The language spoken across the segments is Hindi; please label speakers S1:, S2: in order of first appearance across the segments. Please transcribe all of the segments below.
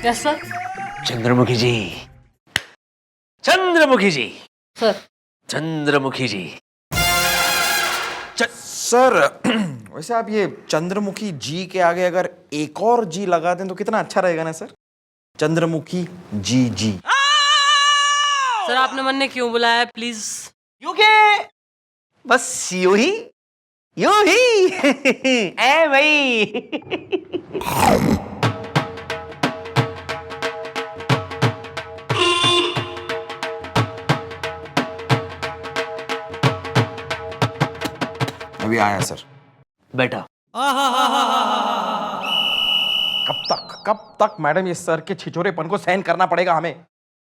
S1: Yes sir.
S2: Chandramukhi ji, Chandramukhi ji,
S1: sir
S2: Chandramukhi ji.
S3: Sir वैसे आप ये चंद्रमुखी जी के आगे अगर एक और जी लगा दें तो कितना अच्छा रहेगा ना सर। चंद्रमुखी जी जी।
S1: सर आपने मन ने क्यों बुलाया है प्लीज?
S2: क्योंकि बस यूं ही ए भाई।
S3: अभी आया सर।
S2: बेटा
S3: कब तक मैडम ये सर के छिछोरेपन को सहन करना पड़ेगा हमें।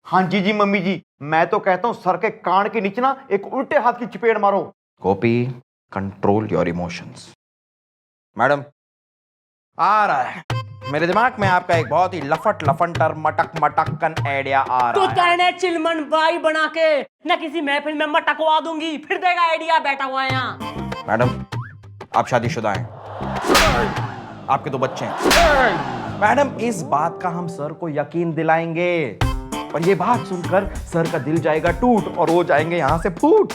S4: हाँ जी जी मम्मी जी, मैं तो कहता हूँ सर के कान के नीचे ना एक उल्टे हाथ की चपेट मारो।
S3: गोपी कंट्रोल योर इमोशंस। मैडम आ रहा है मेरे दिमाग में आपका एक बहुत ही लफंटर मटकन आइडिया आ
S1: तो
S3: रहा है।
S1: तेने चिलमन बाई बना के न किसी महफिल में मटकवा दूंगी, फिर देगा आइडिया बैठा हुआ है यहाँ।
S3: मैडम आप शादीशुदा हैं, आपके 2 बच्चे हैं। मैडम इस बात का हम सर को यकीन दिलाएंगे, पर ये बात सुनकर सर का दिल जाएगा टूट और वो जाएंगे यहाँ से फूट।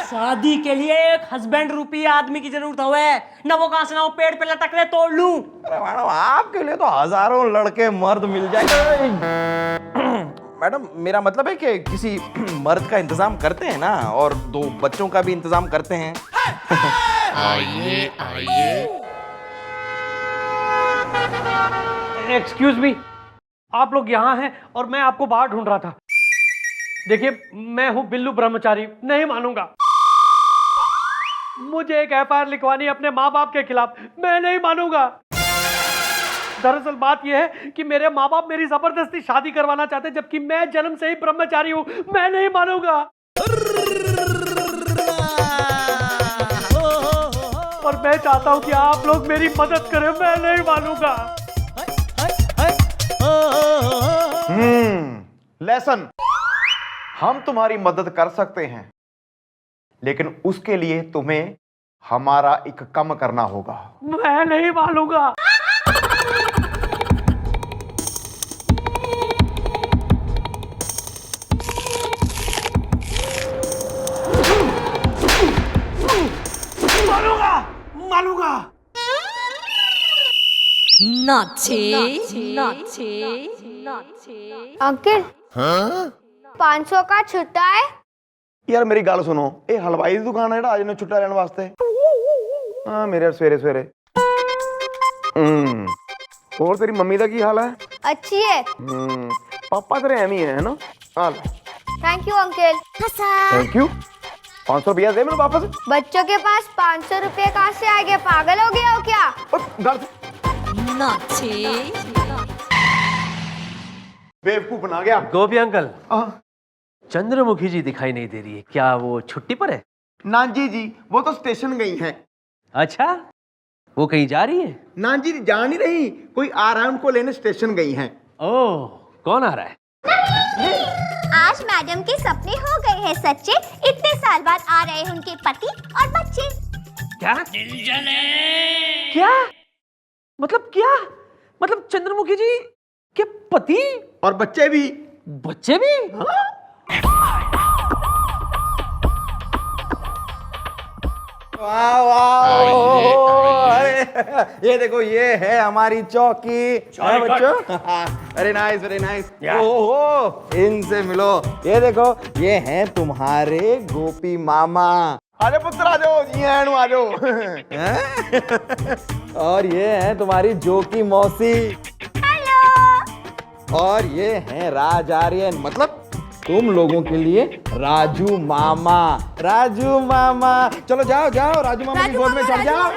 S1: शादी के लिए एक हस्बैंड रूपी आदमी की जरूरत है, न वो कहां से ना वो पेड़ पे लटक रहे तोड़ लूं।
S3: अरे मैडम आपके लिए तो हजारों लड़के मर्द मिल जाएंगे। मैडम मेरा मतलब है कि किसी मर्द का इंतजाम करते हैं ना, और 2 बच्चों का भी इंतजाम करते हैं।
S5: एक्सक्यूज मी, आप लोग यहाँ हैं और मैं आपको बाहर ढूंढ रहा था। देखिए मैं हूं बिल्लू ब्रह्मचारी, नहीं मानूंगा। मुझे एक एफआईआर लिखवानी है अपने माँ बाप के खिलाफ, मैं नहीं मानूंगा। दरअसल बात यह है कि मेरे माँ बाप मेरी जबरदस्ती शादी करवाना चाहते हैं, जबकि मैं जन्म से ही ब्रह्मचारी हूँ, मैं नहीं मानूंगा। और मैं चाहता हूँ कि आप लोग मेरी मदद करें, मैं नहीं मानूंगा।
S4: लेसन, हम तुम्हारी मदद कर सकते हैं, लेकिन उसके लिए तुम्हें हमारा एक काम करना होगा।
S5: मैं नहीं मानूंगा। मानूंगा।
S6: अंकल 500 का छुट्टा है।
S4: यार मेरी गल सुनो, ये हलवाई की दुकान है आज ने छुट्टा लेने वास्ते। हाँ मेरे सवेरे सवेरे। और तेरी मम्मी का की हाल है?
S6: अच्छी है।
S4: पापा तेरे एम ही है ना? हाल।
S6: Thank you uncle.
S4: Thank you. 500 रुपया दे मेरे वापस।
S6: बच्चों के पास 500 रुपये कहाँ से आ गए? पागल हो गया हो क्या? बेवकूफ बना गया।
S2: गोपी अंकल, चंद्रमुखी जी दिखाई नहीं दे रही है, क्या वो छुट्टी पर है?
S4: नानजी जी वो तो स्टेशन गई हैं।
S2: अच्छा, वो कहीं जा रही है?
S4: नानजी जी जा नहीं रही, कोई आ रहा है उनको लेने, स्टेशन गई हैं।
S2: ओह, कौन आ रहा है?
S6: आज मैडम के सपने हो गए हैं सच्चे, इतने साल बाद आ रहे हैं उनके पति और बच्चे।
S2: क्या? क्या? क्या? मतलब चंद्रमुखी जी के पति
S4: और बच्चे भी।
S2: बच्चे भी?
S3: वाह वाह, ये देखो ये है हमारी चौकी है बच्चों। अरे नाइस वेरी नाइस। ओहो इनसे मिलो, ये देखो ये हैं तुम्हारे गोपी मामा।
S4: आजा पुत्र आ जाओ, ये आनो आ जाओ।
S3: और ये हैं तुम्हारी जोकी मौसी।
S6: हेलो।
S3: और ये हैं राज आर्यन, मतलब तुम लोगों के लिए राजू मामा। राजू मामा चलो जाओ जाओ, राजू मामा की गोद में चढ़ जाओ।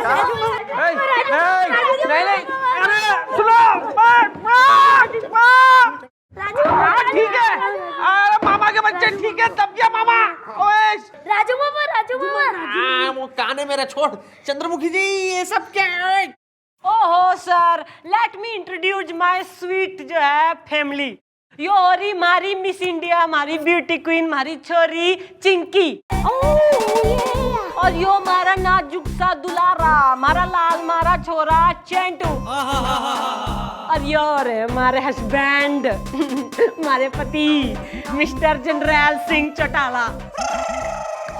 S5: ठीक है, अरे मामा के बच्चे ठीक है, दब गया मामा। ओए
S6: राजू मामा, राजू मामा।
S1: वो कान है मेरा, छोड़। चंद्रमुखी जी ये सब क्या है? ओहो sir, let me introduce my sweet जो है फैमिली। यो हो रही मारी मिस इंडिया, हमारी ब्यूटी क्वीन, हमारी छोरी चिंकी। और यो मारा नाजुक सा दुलारा, मारा लाल मारा छोरा चेंटू। और यो रे हमारे हस्बैंड, हमारे पति mister general Singh Chautala.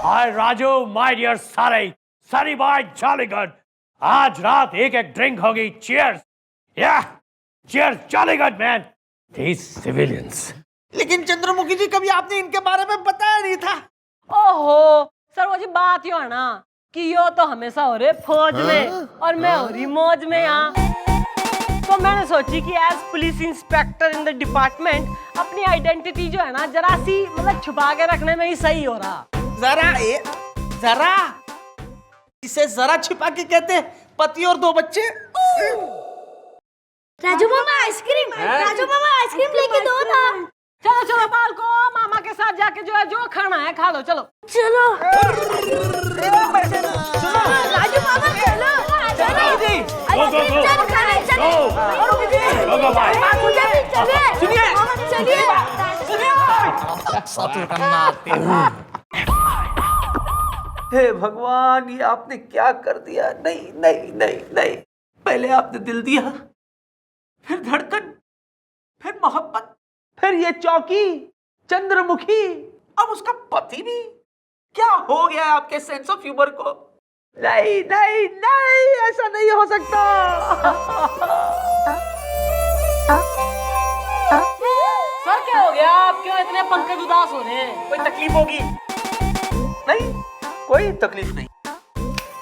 S5: Hi Raju, my dear sorry bye jolly good. आज रात एक ड्रिंक होगी। चीयर्स, या cheers, jolly good man. These civilians.
S3: लेकिन चंद्रमुखी जी, कभी आपने इनके बारे में बताया नहीं था।
S1: ओहो सर, वो जी बात यो है ना कि यो तो हमेशा हो रहे फौज में और मैं हो रही मौज में यहाँ। तो मैंने सोची कि as police inspector in the department अपनी आइडेंटिटी जो है ना जरा सी मतलब छुपा के रखने में ही सही हो रहा।
S3: जरा इसे जरा छिपा के कहते हैं, पति और 2 बच्चे।
S6: राजू मामा आइसक्रीम लेके दो ना।
S1: चलो चलो बाल को मामा के साथ जाके जो है जो खाना है खा लो। चलो
S6: चलो राजू मामा चलो आइसक्रीम खाने चलो भाई।
S2: हे भगवान, ये आपने क्या कर दिया। नहीं नहीं नहीं नहीं, पहले आपने दिल दिया, फिर धड़कन, फिर मोहब्बत, फिर ये चौकी चंद्रमुखी, अब उसका पति भी। क्या हो गया आपके सेंस ऑफ ह्यूमर को? नहीं नहीं नहीं, ऐसा नहीं हो सकता।
S1: सर क्या हो गया, आप क्यों इतने पंकज उदास हो रहे हैं? कोई तकलीफ होगी?
S2: नहीं, कोई तकलीफ नहीं।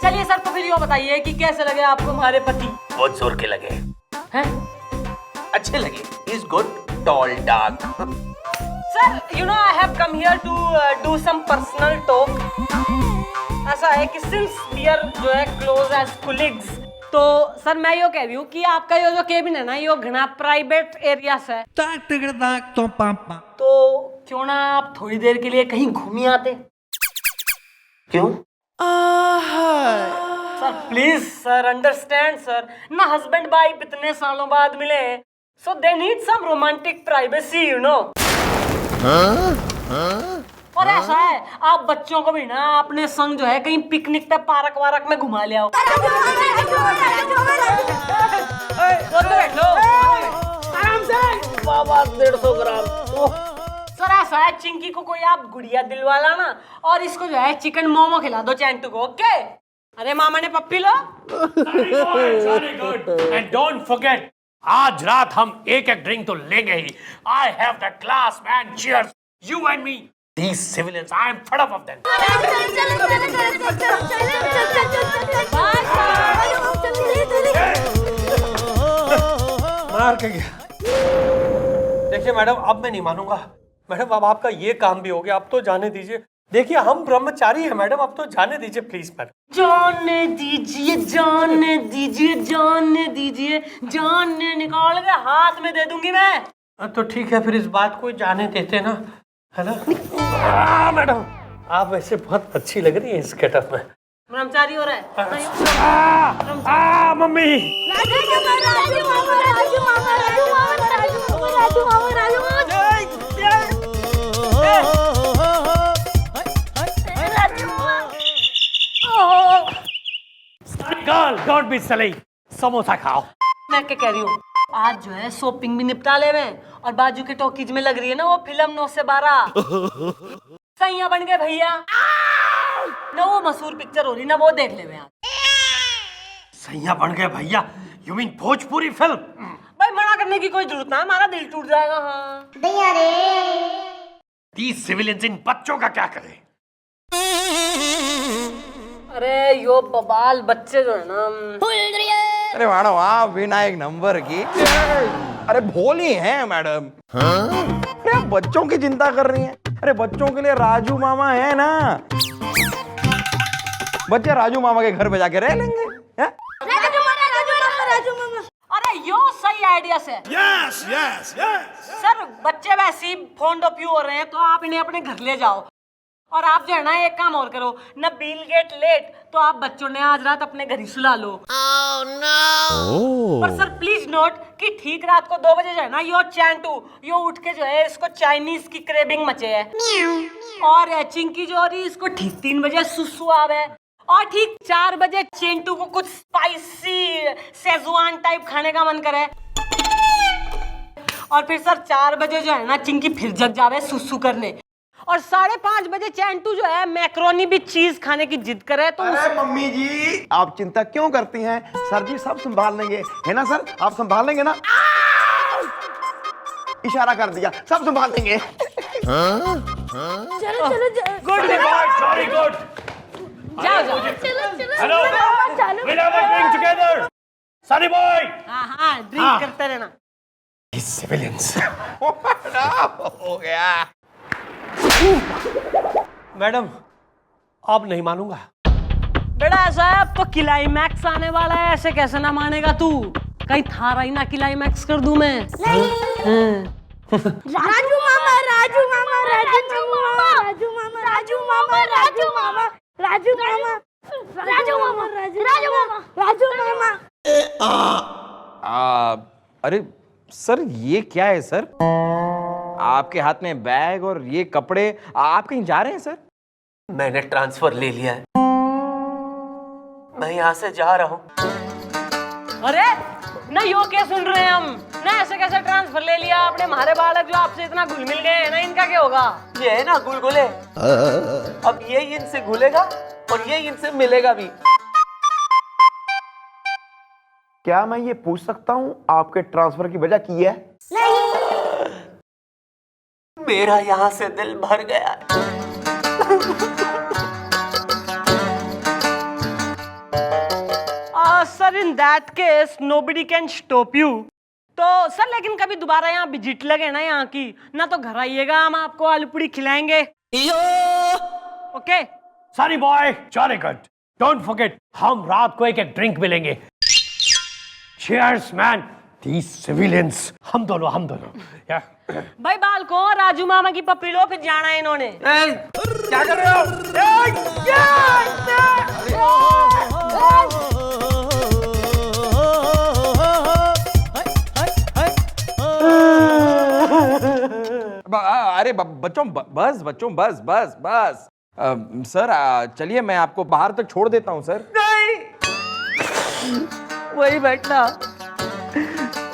S1: चलिए सर, तो फिर ये बताइए कि कैसे लगे आपको हमारे पति?
S2: बहुत जोर के लगे
S1: हैं?
S2: अच्छे लगे। Is good, tall, dark.
S1: Sir you know I have come here to do some personal talk. ऐसा है कि सिंस वी आर जो है क्लोज एज कोलिग्स, तो सर मैं यो कह रही हूँ कि आपका ये जो केबिन है ना, यो घना प्राइवेट एरिया से है। तो क्यों ना आप थोड़ी देर के लिए कहीं घूम ही आते?
S2: क्यों?
S1: Sir please sir, understand sir, no husband wife इतने सालों बाद मिले हैं, so they need some romantic privacy you know. और ऐसा है, आप बच्चों को भी ना अपने संग जो है कहीं पिकनिक पे पार्क वारक में घुमा ले आओ। आराम से बाबा 150 ग्राम। सर ऐसा है, चिंकी को कोई आप गुड़िया दिलवा लाना और इसको जो है चिकन मोमो खिला दो चैंटू को। ओके? अरे मामा ने पप्पी लो।
S5: एंड डोंट फॉरगेट, आज रात हम एक ड्रिंक तो लेंगे ही। I have the class man. Cheers, you and me. These civilians, I am fed up of them. मार के गया। देखिए मैडम, अब मैं नहीं मानूंगा। मैडम अब आपका ये काम भी हो गया, अब तो जाने दीजिए। देखिए हम ब्रह्मचारी हैं मैडम, अब तो जाने दीजिए प्लीज मैडम।
S1: जाने दीजिए, जाने दीजिए, जाने दीजिए, जाने निकाल के हाथ में दे दूंगी मैं।
S5: तो ठीक है, फिर इस बात को जाने देते ना, है ना? मैडम आप वैसे बहुत अच्छी लग रही है इस गेटअप में।
S1: ब्रह्मचारी हो रहा है।
S5: Mummy don't be silly, samosa खाओ।
S1: मैं क्या कह रही हूँ, आज जो है शॉपिंग भी निपटा ले में, और बाजू के टॉकीज में लग रही है ना वो फिल्म 9 से 12 सैया बन गए भैया ना, वो मशहूर पिक्चर हो रही ना, वो देख ले में।
S5: सैया बन गए भैया, यू मीन भोजपुरी फिल्म?
S1: भाई मना करने की कोई जरूरत ना, हमारा दिल टूट जाएगा। हाँ
S5: These civilians, इन बच्चों का क्या करें?
S1: अरे यो बबाल बच्चे जो है ना,
S3: अरे मैडम आप बिना एक नंबर की, अरे भोली हैं मैडम। अरे आप बच्चों की चिंता कर रही हैं। अरे बच्चों के लिए राजू मामा है ना, बच्चे राजू मामा के घर पे जाके रह लेंगे।
S6: राजू मामा।
S1: अरे यो सही आइडिया से। यस यस यस सर, बच्चे वैसे ही फॉन्ड ऑफ यू हो रहे हैं, तो आप इन्हें अपने घर ले जाओ। और आप जो है ना एक काम और करो ना, बिल गेट लेट, तो आप बच्चों ने आज रात अपने घर ही सुला लो। Oh, no. पर सर प्लीज नोट कि ठीक रात को 2 बजे जो है ना यो चैंटू यो उठ के जो है इसको चाइनीज की क्रेविंग मचे है और चिंकी जो हो रही इसको ठीक 3 बजे सुसु आवे और ठीक 4 बजे चेंटू को कुछ स्पाइसी सेजुआन टाइप खाने का मन करे और फिर सर 4 बजे जो है ना चिंकी फिर जग जावे सुसु करने और 5:30 बजे चैंटू जो है मैक्रोनी भी चीज खाने की जिद करे तो
S3: अरे मम्मी जी आप चिंता क्यों करती हैं? सर जी सब संभाल लेंगे, है ना सर? आप संभाल लेंगे ना? इशारा कर दिया, सब संभाल लेंगे।
S6: चलो चलो
S1: गुड
S5: सॉरी गुड
S1: जाओ जाओ
S5: hello will have a drink together Sunny boy
S1: हाँ ड्रिंक करते रहना
S5: सिविलियंस
S3: हो गया।
S5: मैडम अब नहीं मानूंगा।
S1: बेटा ऐसा है अब तो क्लाइमैक्स आने वाला है ऐसे कैसे ना मानेगा तू कहीं थारा ही ना क्लाइमैक्स कर दूं मैं
S6: राजू मामा राजू मामा राजू मामा राजू मामा राजू मामा राजू मामा राजू मामा राजू मामा राजू मामा राजू मामा।
S3: अरे सर ये क्या है सर? आपके हाथ में बैग और ये कपड़े, आप कहीं जा रहे हैं सर?
S2: मैंने ट्रांसफर ले लिया है, मैं यहाँ से जा रहा हूँ।
S1: अरे ना यो क्या सुन रहे हैं हम ना ऐसे कैसे ट्रांसफर ले लिया आपने हमारे बालक जो आपसे इतना घुल मिल गए हैं ना इनका क्या होगा
S2: ये है ना गुलगुले, अब ये इनसे घुलेगा और ये इनसे मिलेगा भी।
S4: क्या मैं ये पूछ सकता हूं आपके ट्रांसफर की वजह की है?
S2: मेरा यहाँ से दिल भर गया है।
S1: Sir in that case nobody can stop you तो सर लेकिन कभी दोबारा यहाँ विजिट लगे ना यहाँ की ना तो घर आइएगा हम आपको आलू पूड़ी खिलाएंगे okay
S5: Sunny boy jolly good don't forget हम रात को एक ड्रिंक मिलेंगे। चीयर्स मैन दीस सिविलियंस हम दोनों या
S1: भाई बाल को राजू मामा की पप्पी लो फिर जाना है इन्होंने
S2: क्या कर रहे हो?
S3: अरे बच्चों बस बच्चों बस बस बस सर चलिए मैं आपको बाहर तक छोड़ देता हूँ सर।
S2: नहीं, वही बैठना,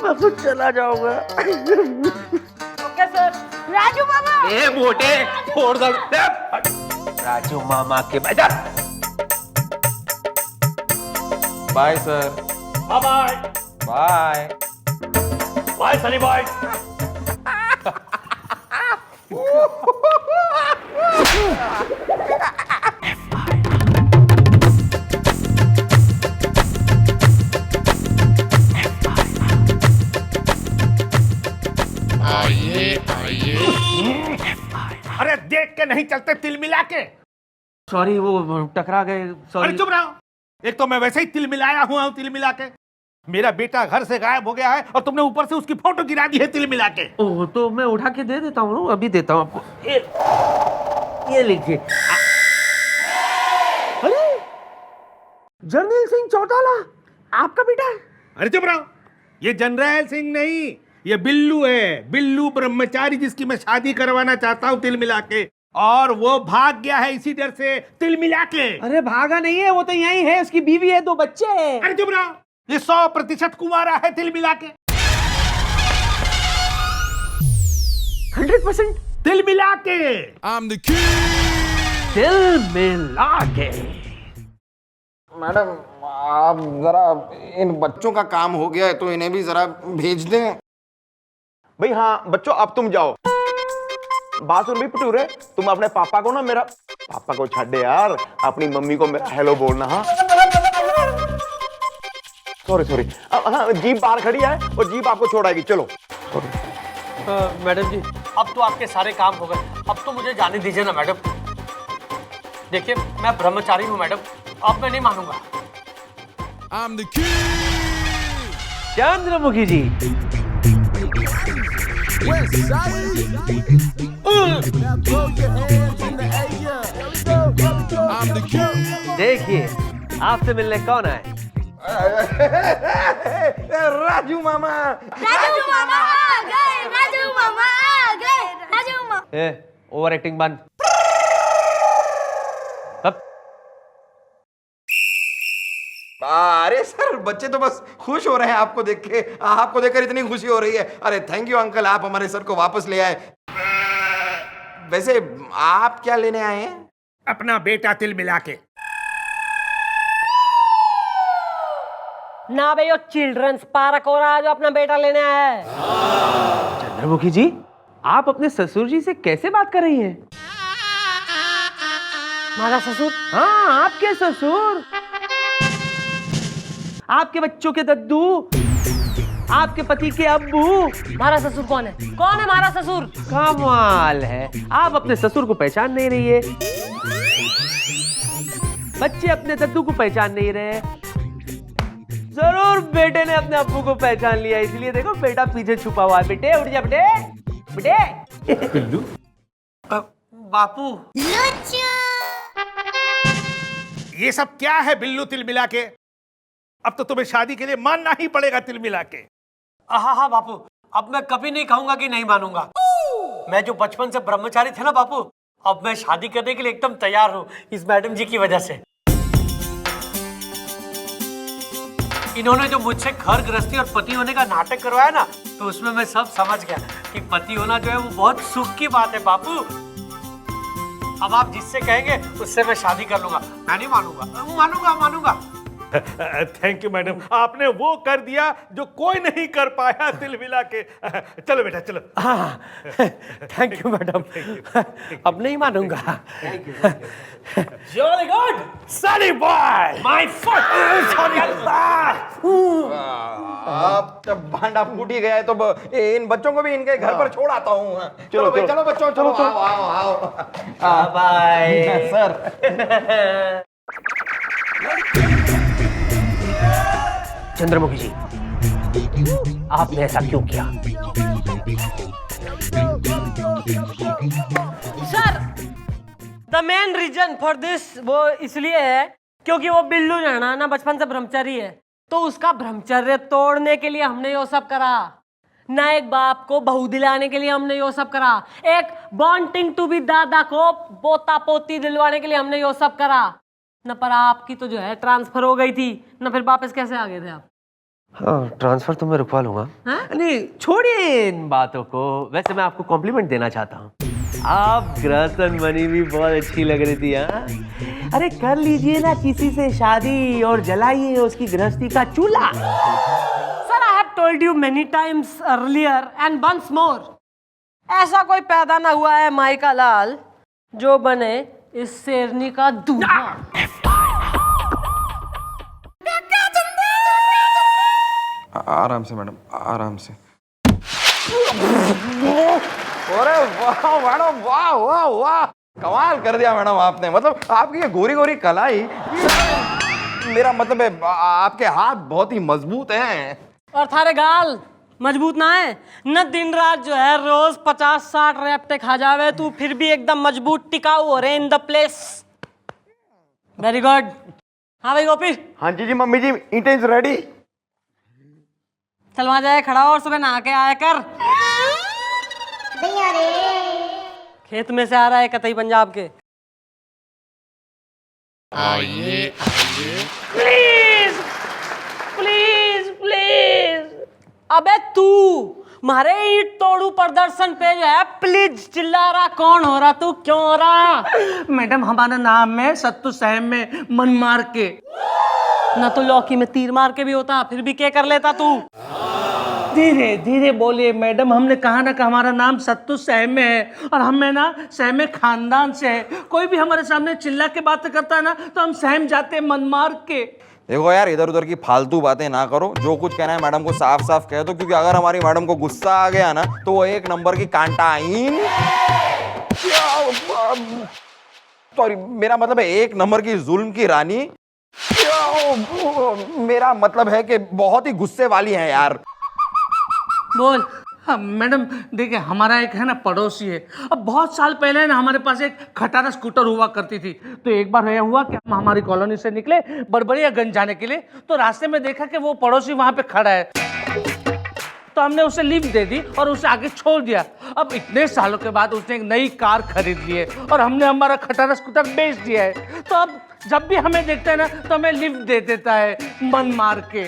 S2: मैं खुद चला जाऊंगा।
S1: ओके सर
S6: राजू मामा
S2: ए मोटे फोड़ दे राजू मामा के बजा।
S3: Bye sir.
S5: Bye bye
S3: bye
S5: bye sunny boy.
S7: अरे देख के नहीं चलते तिल मिला के।
S2: सॉरी वो टकरा गए।
S7: अरे
S2: सॉरी।
S7: चुप रहो, एक तो मैं वैसे ही तिल मिलाया हुआ हूँ तिल मिला के। मेरा बेटा घर से गायब हो गया है और तुमने ऊपर से उसकी फोटो गिरा दी है तिल मिला के।
S2: ओह तो मैं उठा के दे देता हूँ, अभी देता हूँ आपको। ये लीजिए। अरे जर्नैल सिंह चौटाला आपका बेटा है?
S7: अरे चुप रहो, ये जनरल सिंह नहीं, ये बिल्लू है, बिल्लू ब्रह्मचारी जिसकी मैं शादी करवाना चाहता हूँ तिल मिला के, और वो भाग गया है इसी डर से तिल मिला के।
S2: अरे भागा नहीं है, वो तो यहीं है, उसकी बीवी है, 2 बच्चे हैं।
S7: अरे चुप रहो, ये 100% कुंवारा है तिल मिला के।
S2: 100%
S7: तिल मिला के।
S2: दिल मिला के।
S3: मैडम आप जरा इन बच्चों का काम हो गया है तो इन्हें भी जरा भेज दें।
S4: भाई हाँ बच्चों अब तुम जाओ। बात सुन भाई पटूरे, तुम अपने पापा को ना मेरा पापा को छाड़ दे यार, अपनी मम्मी को मेरा हेलो बोलना। हाँ सॉरी हाँ जीप बाहर खड़ी है और जीप आपको छोड़ाएगी, चलो।
S5: मैडम जी अब तो आपके सारे काम हो गए, अब तो मुझे जाने दीजिए ना मैडम। देखिए मैं ब्रह्मचारी हूँ मैडम, अब मैं नहीं मानूंगा।
S2: चंद्रमुखी जी देखिए आपसे मिलने कौन आए?
S3: राजू मामा।
S6: राजू मामा आ गए, राजू मामा आ गए, राजू मामा।
S2: ओवर एक्टिंग बंद। अब
S3: अरे सर, बच्चे तो बस खुश हो रहे हैं आपको देख के। आपको देखकर इतनी खुशी हो रही है। अरे थैंक यू अंकल, आप हमारे सर को वापस ले आए। वैसे आप क्या लेने आए हैं?
S7: अपना बेटा तिल मिला के।
S1: ना भाई, वो चिल्ड्रंस पार्क हो रहा है जो अपना बेटा लेने आया है।
S2: चंद्रमुखी जी, आप अपने ससुर जी से कैसे बात कर रही हैं?
S1: हमारा ससुर?
S2: हाँ, आपके ससुर, आपके बच्चों के दद्दू, आपके पति के अब्बू।
S1: हमारा ससुर कौन है? कौन है हमारा ससुर?
S2: कमाल है, आप अपने ससुर को पहचान नहीं रही है। बच्चे अपने दद्दू को पहचान नहीं रहे। जरूर बेटे ने अपने अब्बू को पहचान लिया, इसलिए देखो बेटा पीछे छुपा हुआ है। बेटे उठ जा, बेटे बेटे। बापू,
S7: ये सब क्या है बिल्लू तिल मिला के? अब तो तुम्हें शादी के लिए मानना ही पड़ेगा तिल मिला के।
S5: हाँ बापू, अब मैं कभी नहीं कहूंगा कि नहीं मानूंगा। मैं जो बचपन से ब्रह्मचारी थे ना बापू, अब मैं शादी करने के लिए एकदम तैयार हूँ, इस मैडम जी की वजह से। इन्होंने जो मुझसे घर गृहस्थी और पति होने का नाटक करवाया ना, तो उसमें मैं सब समझ गया कि पति होना जो है वो बहुत सुख की बात है बापू। अब आप जिससे कहेंगे उससे मैं शादी कर लूंगा। मैं नहीं मानूंगा।
S7: थैंक यू मैडम, आपने वो कर दिया जो कोई नहीं कर पाया तिल मिला के। चलो बेटा चलो।
S2: हाँ, थैंक यू मैडम, अब नहीं मानूंगा।
S5: Jolly good,
S7: Sunny boy,
S5: my foot.
S3: अब जब भांडा फूट ही गया है तो इन बच्चों को भी इनके घर पर छोड़ आता हूँ। चलो भाई, चलो बच्चों, चलो आओ।
S2: Bye
S3: sir.
S2: चंद्रमुखी जी, आपने ऐसा क्यों किया?
S1: Sir, the main reason for this वो इसलिए है क्योंकि वो बिल्लू जो है ना बचपन से ब्रह्मचारी है, तो उसका ब्रह्मचर्य तोड़ने के लिए हमने ये सब करा ना। एक बाप को बहू दिलाने के लिए हमने ये सब करा, एक वांटिंग टू बी दादा को पोता पोती दिलवाने के लिए हमने ये सब करा न। पर आपकी तो जो है ट्रांसफर हो गई थी न, फिर वापस कैसे आ गए थे आप?
S2: हाँ, ट्रांसफर तो मैं रुकवा लूंगा। नहीं, छोड़िए इन बातों को। वैसे मैं आपको कॉम्प्लीमेंट देना चाहता हूँ, आप गृहस्थन बनी भी बहुत अच्छी लग रही थी। हाँ, अरे कर लीजिए ना किसी से शादी और जलाइए उसकी गृहस्थी का चूल्हा।
S1: Sir, I have told you many times earlier and once more, ऐसा कोई पैदा ना हुआ है माई का लाल जो बने इस शेरनी का दूल्हा।
S3: आराम से मैडम, आराम से। अरे वाह मैडम, वाह वाह वाह, कमाल कर दिया मैडम आपने। मतलब आपकी ये गोरी गोरी कलाई, मेरा मतलब है आपके हाथ बहुत ही मजबूत हैं।
S1: और थारे गाल मजबूत ना है न। दिन रात जो है रोज 50-60 रैप्टे खा जावे तू, फिर भी एकदम मजबूत टिकाऊ हो रहे in the place. Very good. हाँ भाई गोपी,
S4: हाँ जी मम्मी जी, ईंटें रेडी।
S1: चल वहां जाए खड़ा और सुबह नहा के आया कर। खेत में से आ रहा है कतई पंजाब के। Please please please. अबे तू मारे ईट तोड़ू प्रदर्शन पे जो है प्लीज चिल्ला रहा कौन हो रहा? तू क्यों हो रहा?
S5: मैडम, हमारा नाम है सत्तू सहम में मन मार के।
S1: ना तो लौकी में तीर मार के भी होता, फिर भी क्या कर लेता तू?
S5: धीरे धीरे बोलिए मैडम, हमने कहा ना कि हमारा नाम सत्तू सहम में है और हमें ना सहम खानदान से है। कोई भी हमारे सामने चिल्ला के बातें करता है ना तो हम सहम जाते हैं मन मार के।
S3: देखो यार, इधर उधर की फालतू बातें ना करो। जो कुछ कहना है मैडम को साफ साफ कह दो, क्योंकि अगर हमारी मैडम को गुस्सा आ गया ना तो वो एक नंबर की कांटाइन, सॉरी मेरा मतलब है एक नंबर की जुल्म की रानी। मेरा मतलब है कि बहुत ही गुस्से वाली है यार।
S1: बोल।
S5: हाँ मैडम, देखिए हमारा एक है ना पड़ोसी है। अब बहुत साल पहले ना हमारे पास एक खटारा स्कूटर हुआ करती थी। तो एक बार यह हुआ कि हम हमारी कॉलोनी से निकले बड़बड़ियागंज जाने के लिए, तो रास्ते में देखा कि वो पड़ोसी वहां पे खड़ा है। तो हमने उसे लिफ्ट दे दी और उसे आगे छोड़ दिया। अब इतने सालों के बाद उसने एक नई कार खरीद ली है और हमने हमारा खटारा स्कूटर बेच दिया है। तो अब जब भी हमें देखता है ना तो हमें लिफ्ट दे देता है मन मार के।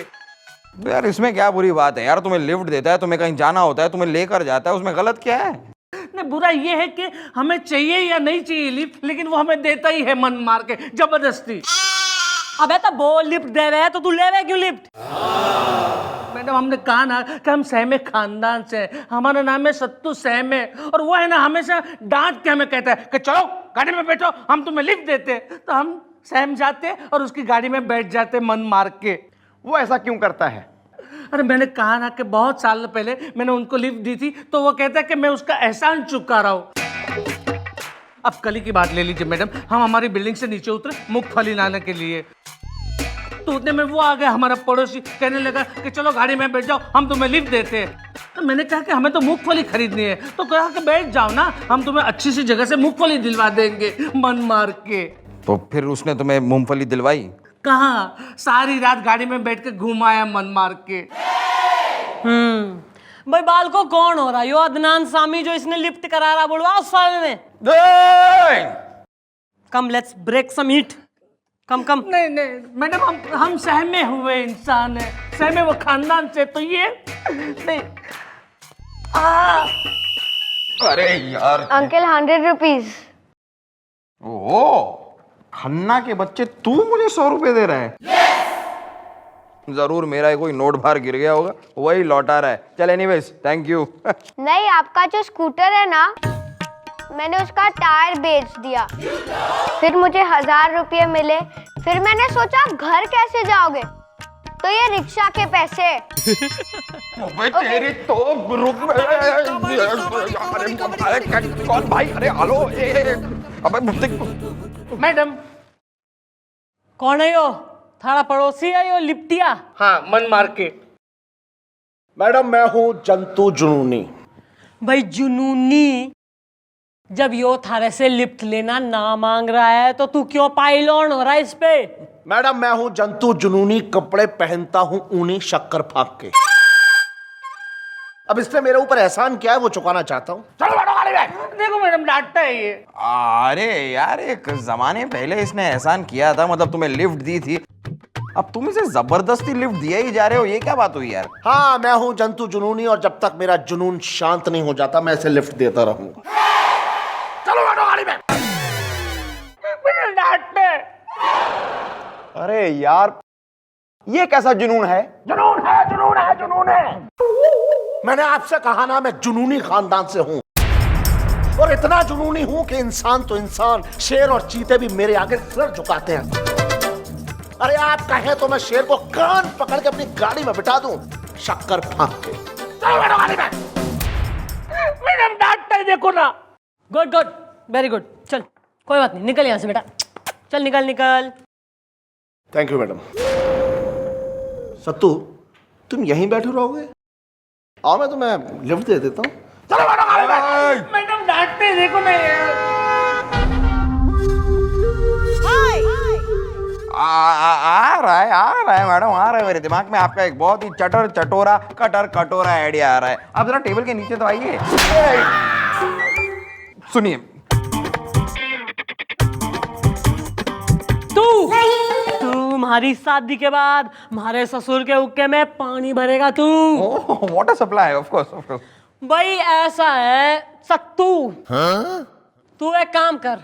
S3: यार इसमें क्या बुरी बात है यार, तुम्हें लिफ्ट देता है, तुम्हें कहीं जाना होता है, तुम्हें लेकर जाता है, उसमें गलत क्या है?
S5: नहीं, बुरा ये है कि हमें चाहिए या नहीं चाहिए लिफ्ट, लेकिन वो हमें देता ही है मन मार के जबरदस्ती।
S1: अबे तो वो लिफ्ट दे रहे हैं तो तू ले रहे क्यों लिफ्ट?
S5: मैडम हमने कहा ना कि हम सहमे खानदान से हैं। हमारा नाम है सत्तू सहमे, और वो है ना हमेशा डांट के हमें कहता है कि चलो गाड़ी में बैठो, हम तुम्हें लिफ्ट देते हैं। तो हम सहम जाते और उसकी गाड़ी में बैठ जाते मन मार के।
S4: वो ऐसा क्यों करता है?
S5: अरे मैंने कहा ना कि बहुत साल पहले मैंने उनको लिफ्ट दी थी, तो वो कहता है कि मैं उसका एहसान चुका रहा हूं। अब कल ही की बात ले लीजिए मैडम, हम हमारी बिल्डिंग से नीचे उतरे मूंगफली लाने के लिए, तो उतने में वो आ गया हमारा पड़ोसी, कहने लगा कि चलो गाड़ी में बैठ जाओ, हम तुम्हें लिफ्ट देते हैं। तो मैंने कहा कि हमें तो मूंगफली खरीदनी है, तो कहा कि बैठ जाओ ना, हम तुम्हें अच्छी सी जगह से मूंगफली दिलवा देंगे मन मार के।
S3: तो फिर उसने तुम्हें मूंगफली दिलवाई?
S5: कहाँ, सारी रात गाड़ी में बैठ के घुमाया मन मार के।
S1: भाई बाल को कौन हो रहा है? यो अदनान सामी जो इसने लिफ्ट करा रहा, बोलवा उस साल में। Come let's break some heat. Come come.
S5: नहीं नहीं मैडम, हम सहमे हुए इंसान हैं, सहमे वो खानदान से, तो ये नहीं।
S3: अरे यार
S6: अंकल 100 रुपीज।
S3: ओह खन्ना के बच्चे, तू मुझे 100 रुपए दे रहा है? जरूर मेरा कोई नोट बाहर गिर गया होगा, वही लौटा रहा है। चल एनीवेज थैंक यू।
S6: नहीं, आपका जो स्कूटर है ना, मैंने उसका टायर बेच दिया, फिर मुझे 1000 रुपये मिले। फिर मैंने सोचा घर कैसे जाओगे, तो ये रिक्शा के पैसे।
S3: तेरी तो रुक। कौन भाई? अरे हेलो। अबे
S5: मैडम
S1: कौन है यो? थारा पड़ोसी है यो लिप्टिया?
S5: हाँ मन मार के।
S8: मैडम मैं हूं जंतु जुनूनी।
S1: भाई जुनूनी, जब यो थारे से लिफ्ट लेना ना मांग रहा है तो तू क्यों पाइल ऑन हो रहा है इस पे?
S8: मैडम मैं हूं जंतु जुनूनी, कपड़े पहनता हूं ऊनी शक्कर फाक के। अब इसने मेरे ऊपर एहसान किया है, वो चुकाना चाहता हूं। चलो बैठो गाड़ी में।
S5: देखो मैडम डांटता है ये।
S3: अरे यार एक जमाने पहले इसने एहसान किया था, मतलब तुम्हें लिफ्ट दी थी, अब तुम इसे जबरदस्ती लिफ्ट दिया ही जा रहे हो, ये क्या बात हुई यार?
S8: हाँ मैं हूं जंतु जुनूनी, और जब तक मेरा जुनून शांत नहीं हो जाता मैं इसे लिफ्ट देता रहूंगा। चलो बैठो गाड़ी में।
S5: डांटते।
S4: अरे यार ये कैसा जुनून है?
S8: जुनून है, जुनून है, जुनून है। मैंने आपसे कहा ना मैं जुनूनी खानदान से हूं, और इतना जुनूनी हूं कि इंसान तो इंसान, शेर और चीते भी मेरे आगे सिर झुकाते हैं। अरे आप कहें तो मैं शेर को कान पकड़ के अपनी गाड़ी में बिठा दूं, शक्कर फांक के। चलो बैठो गाड़ी में।
S5: मैडम डांटता है, देखो ना।
S1: Good good, very good. चल कोई बात नहीं, निकल यहाँ से बेटा, चल निकल निकल।
S8: Thank you madam. सत्तू तुम यहीं बैठे रहोगे? आओ मैं तुम्हें लिफ्ट दे देता हूँ। चलो बैठो गाड़ी में।
S5: मैडम डांटते हैं, देखो ना यार।
S3: आ रहा है मैडम, आ रहा है मेरे दिमाग में आपका एक बहुत ही कटर कटोरा आइडिया आ रहा है। आप जरा टेबल के नीचे तो आइए। सुनिए,
S1: तुम्हारी शादी के बाद हमारे ससुर के हुक्के में पानी भरेगा तू।
S3: Water supply of course.
S1: भाई ऐसा है सत्तू, तू एक काम कर,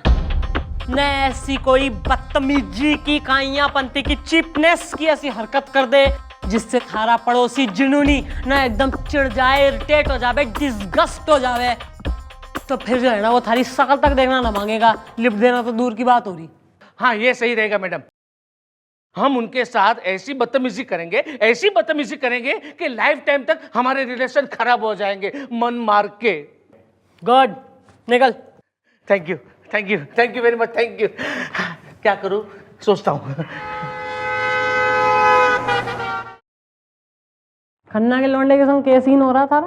S1: न ऐसी कोई बदतमीजी की, काइयां पंती की, चिपनेस की ऐसी हरकत कर दे जिससे थारा पड़ोसी जुनूनी ना एकदम चिढ़ जाए, इरिटेट हो जाए, डिस्गस्ट हो जाए, तो फिर जो है ना वो थारी शकल तक देखना ना मांगेगा, लिफ्ट देना तो दूर की बात हो रही।
S5: हाँ ये सही रहेगा मैडम, हम उनके साथ ऐसी बदतमीजी करेंगे कि लाइफ टाइम तक हमारे रिलेशन खराब हो जाएंगे मन मार के।
S1: गुड, निकल।
S5: Thank you very much, thank you. क्या करूं, सोचता हूं।
S1: खन्ना के लौंडे के संग क्या सीन हो रहा था?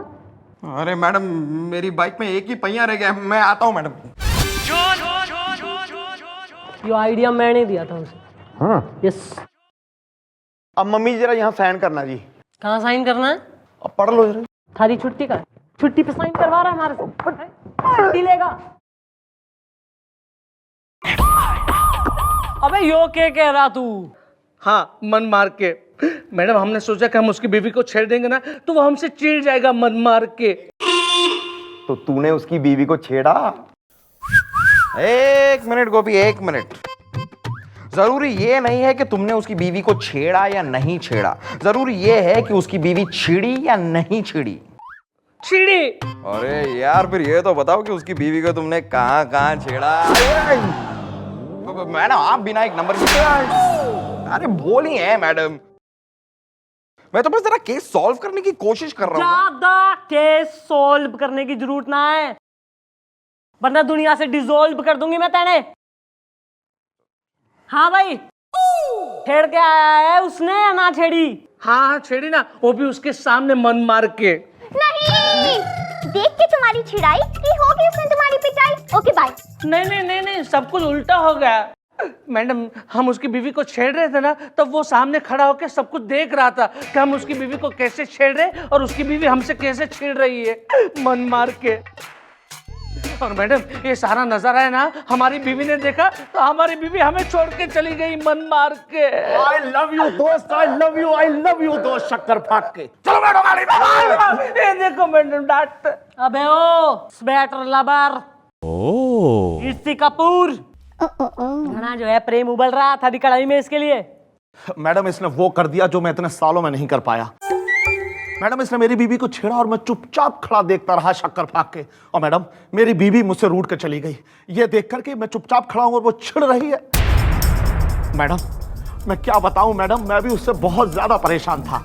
S3: अरे मैडम मेरी बाइक में एक ही पहिया रह गया, मैं आता हूँ मैडम।
S1: ये आइडिया मैंने दिया था उसे।
S4: हाँ
S1: यस।
S4: अब मम्मी जरा यहाँ साइन करना जी।
S1: कहाँ साइन करना है?
S4: अब पढ़ लो जरा।
S1: थारी छुट्टी का छुट्टी पे साइन करवा रहा है हमारे से, छुट्टी लेगा। अबे यो के कह रहा तू?
S5: हाँ, मन मार के। मैडम हमने सोचा कि हम उसकी बीवी को छेड़ देंगे ना तो वो हमसे चिढ़ जाएगा मन मार के।
S4: तो तूने उसकी बीवी को छेड़ा?
S3: एक मिनट गोपी, एक मिनट। जरूरी ये नहीं है कि तुमने उसकी बीवी को छेड़ा या नहीं छेड़ा, जरूरी ये है कि उसकी बीवी छिड़ी या नहीं छिड़ी।
S5: छिड़ी।
S3: अरे यार फिर ये तो बताओ कि उसकी बीवी को तुमने कहां कहां छेड़ा। मैडम आप बिना एक नंबर की, अरे बोली है मैडम, मैं तो बस जरा केस सॉल्व करने की कोशिश कर रहा हूँ।
S1: ज्यादा केस सॉल्व करने की जरूरत ना है, वरना दुनिया से डिसॉल्व कर दूंगी मैं तेने। हाँ भाई, छेड़ के आया है उसने या ना छेड़ी?
S5: हाँ छेड़ी ना, वो भी उसके सामने मन मार के।
S6: नहीं, देख के तुम्हारी छिड़ाई की होगी उसने तुम्हारी पिटाई। Okay bye.
S5: नहीं नहीं नहीं नहीं, सब कुछ उल्टा हो गया। मैडम हम उसकी बीवी को छेड़ रहे थे ना, तब वो सामने खड़ा होकर सब कुछ देख रहा था कि हम उसकी बीवी को कैसे छेड़ रहे और उसकी बीवी हमसे कैसे छेड़ रही है मन मार के। और मैडम ये सारा नजारा है ना, हमारी बीवी ने देखा तो हमारी बीवी हमें छोड़ के चली गई मन मार के।
S8: आई लव यू दोस्त, आई लव यू दोस्त, शक्कर फाक के। चलो बैठो गाड़ी में।
S5: ये देखो मैडम डांट।
S1: अबे ओ स्वेटर लबर, ऋषि कपूर खाना जो है प्रेम उबल रहा था कढ़ाई में इसके लिए।
S8: मैडम इसने वो कर दिया जो मैं इतने सालों में नहीं कर पाया। मैडम इसने मेरी बीवी को छेड़ा और मैं चुपचाप खड़ा देखता रहा शक्कर फाक के। और मैडम मेरी बीवी मुझसे रूठ कर चली गई, ये देख करके मैं चुपचाप खड़ा हूं और वो छिड़ रही है। मैडम मैं क्या बताऊं मैडम, मैं भी उससे बहुत ज्यादा परेशान था।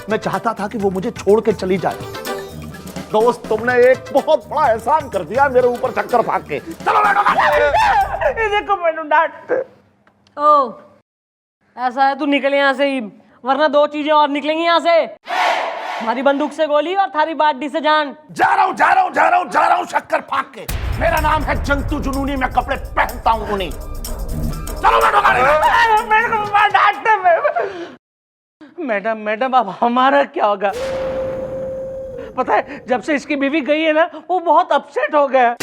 S8: मैं चाहता था कि वो मुझे छोड़ के चली जाए। दोस्त तुमने एक बहुत बड़ा एहसान कर दिया मेरे ऊपर शक्कर फाक के। चलो बैठो।
S5: ये देखो मैडम डांट।
S1: ओ ऐसा है, तू निकल यहाँ से ही, वरना दो चीजें और निकलेंगी यहाँ से, हमारी बंदूक से गोली और थारी बाडी से जान।
S8: जा रहा हूं शक्कर फाक के। मेरा नाम है जंतु जुनूनी, मैं कपड़े पहनता हूं उन्हीं। चलो बैठो गाड़ी में।
S5: मैडम मैडम अब हमारा क्या होगा? पता है जब से इसकी बीवी गई है ना, वो बहुत अपसेट हो गया।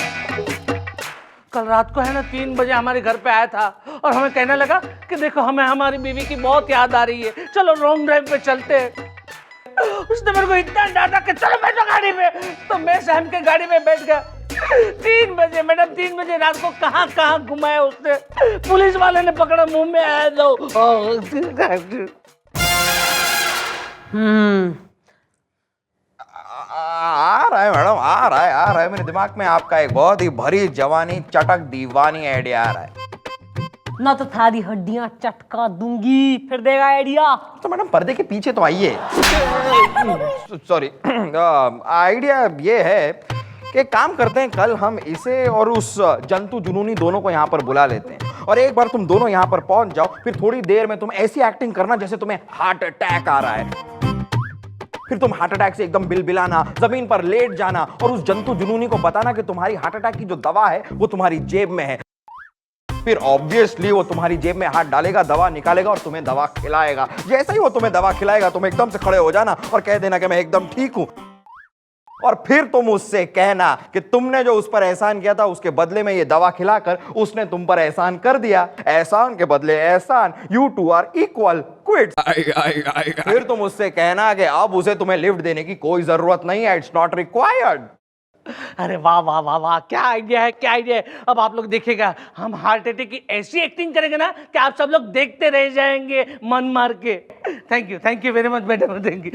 S5: कल रात को है ना 3 बजे हमारे घर पे आया था और हमें कहने लगा कि देखो हमें हमारी बीवी की बहुत याद आ रही है, चलो लॉन्ग ड्राइव पे चलते हैं। उसने मेरे को इतना डांटा कि चलो बैठो गाड़ी में, तो मैं सहम के गाड़ी में बैठ गया। 3 बजे मैडम, 3 बजे रात को कहाँ कहाँ घुमाया उसने। पुलिस वाले ने पकड़ा, मुंह में आया दो।
S3: आ रहा है मैडम, आ रहा है मेरे दिमाग में आपका एक बहुत ही भरी जवानी चटक दीवानी आइडिया आ रहा है।
S1: ना तो थारी हड्डियां चटका दूंगी फिर देगा आइडिया।
S3: तो मैडम पर्दे के पीछे तो आइए। सॉरी, आइडिया ये है कि काम करते हैं, कल हम इसे और उस जंतु जुनूनी दोनों को यहाँ पर बुला लेते हैं और एक बार तुम दोनों यहाँ पर पहुंच जाओ, फिर थोड़ी देर में तुम ऐसी एक्टिंग करना जैसे तुम्हें हार्ट अटैक आ रहा है। फिर तुम हार्ट अटैक से एकदम बिलबिलाना, जमीन पर लेट जाना और उस जंतु जुनूनी को बताना कि तुम्हारी हार्ट अटैक की जो दवा है वो तुम्हारी जेब में है। फिर ऑब्वियसली वो तुम्हारी जेब में हाथ डालेगा, दवा निकालेगा और तुम्हें दवा खिलाएगा। जैसे ही वो तुम्हें दवा खिलाएगा तुम एकदम से खड़े हो जाना और कह देना कि मैं एकदम ठीक हूं। और फिर तुम उससे कहना कि तुमने जो उस पर एहसान किया था उसके बदले में ये दवा खिलाकर उसने तुम पर एहसान कर दिया। एहसान के बदले एहसान, you two are equal, quits। फिर तुम उससे कहना कि अब उसे तुम्हें लिफ्ट देने की कोई जरूरत नहीं है, इट्स नॉट रिक्वायर्ड।
S5: अरे वाह वाह वाह वाह, क्या आइडिया है, क्या आइडिया है। अब आप लोग देखिएगा, हम हार्ट अटैक की ऐसी एक्टिंग करेंगे ना कि आप सब लोग देखते रह जाएंगे मन मार के। Thank you very much madam, thank you.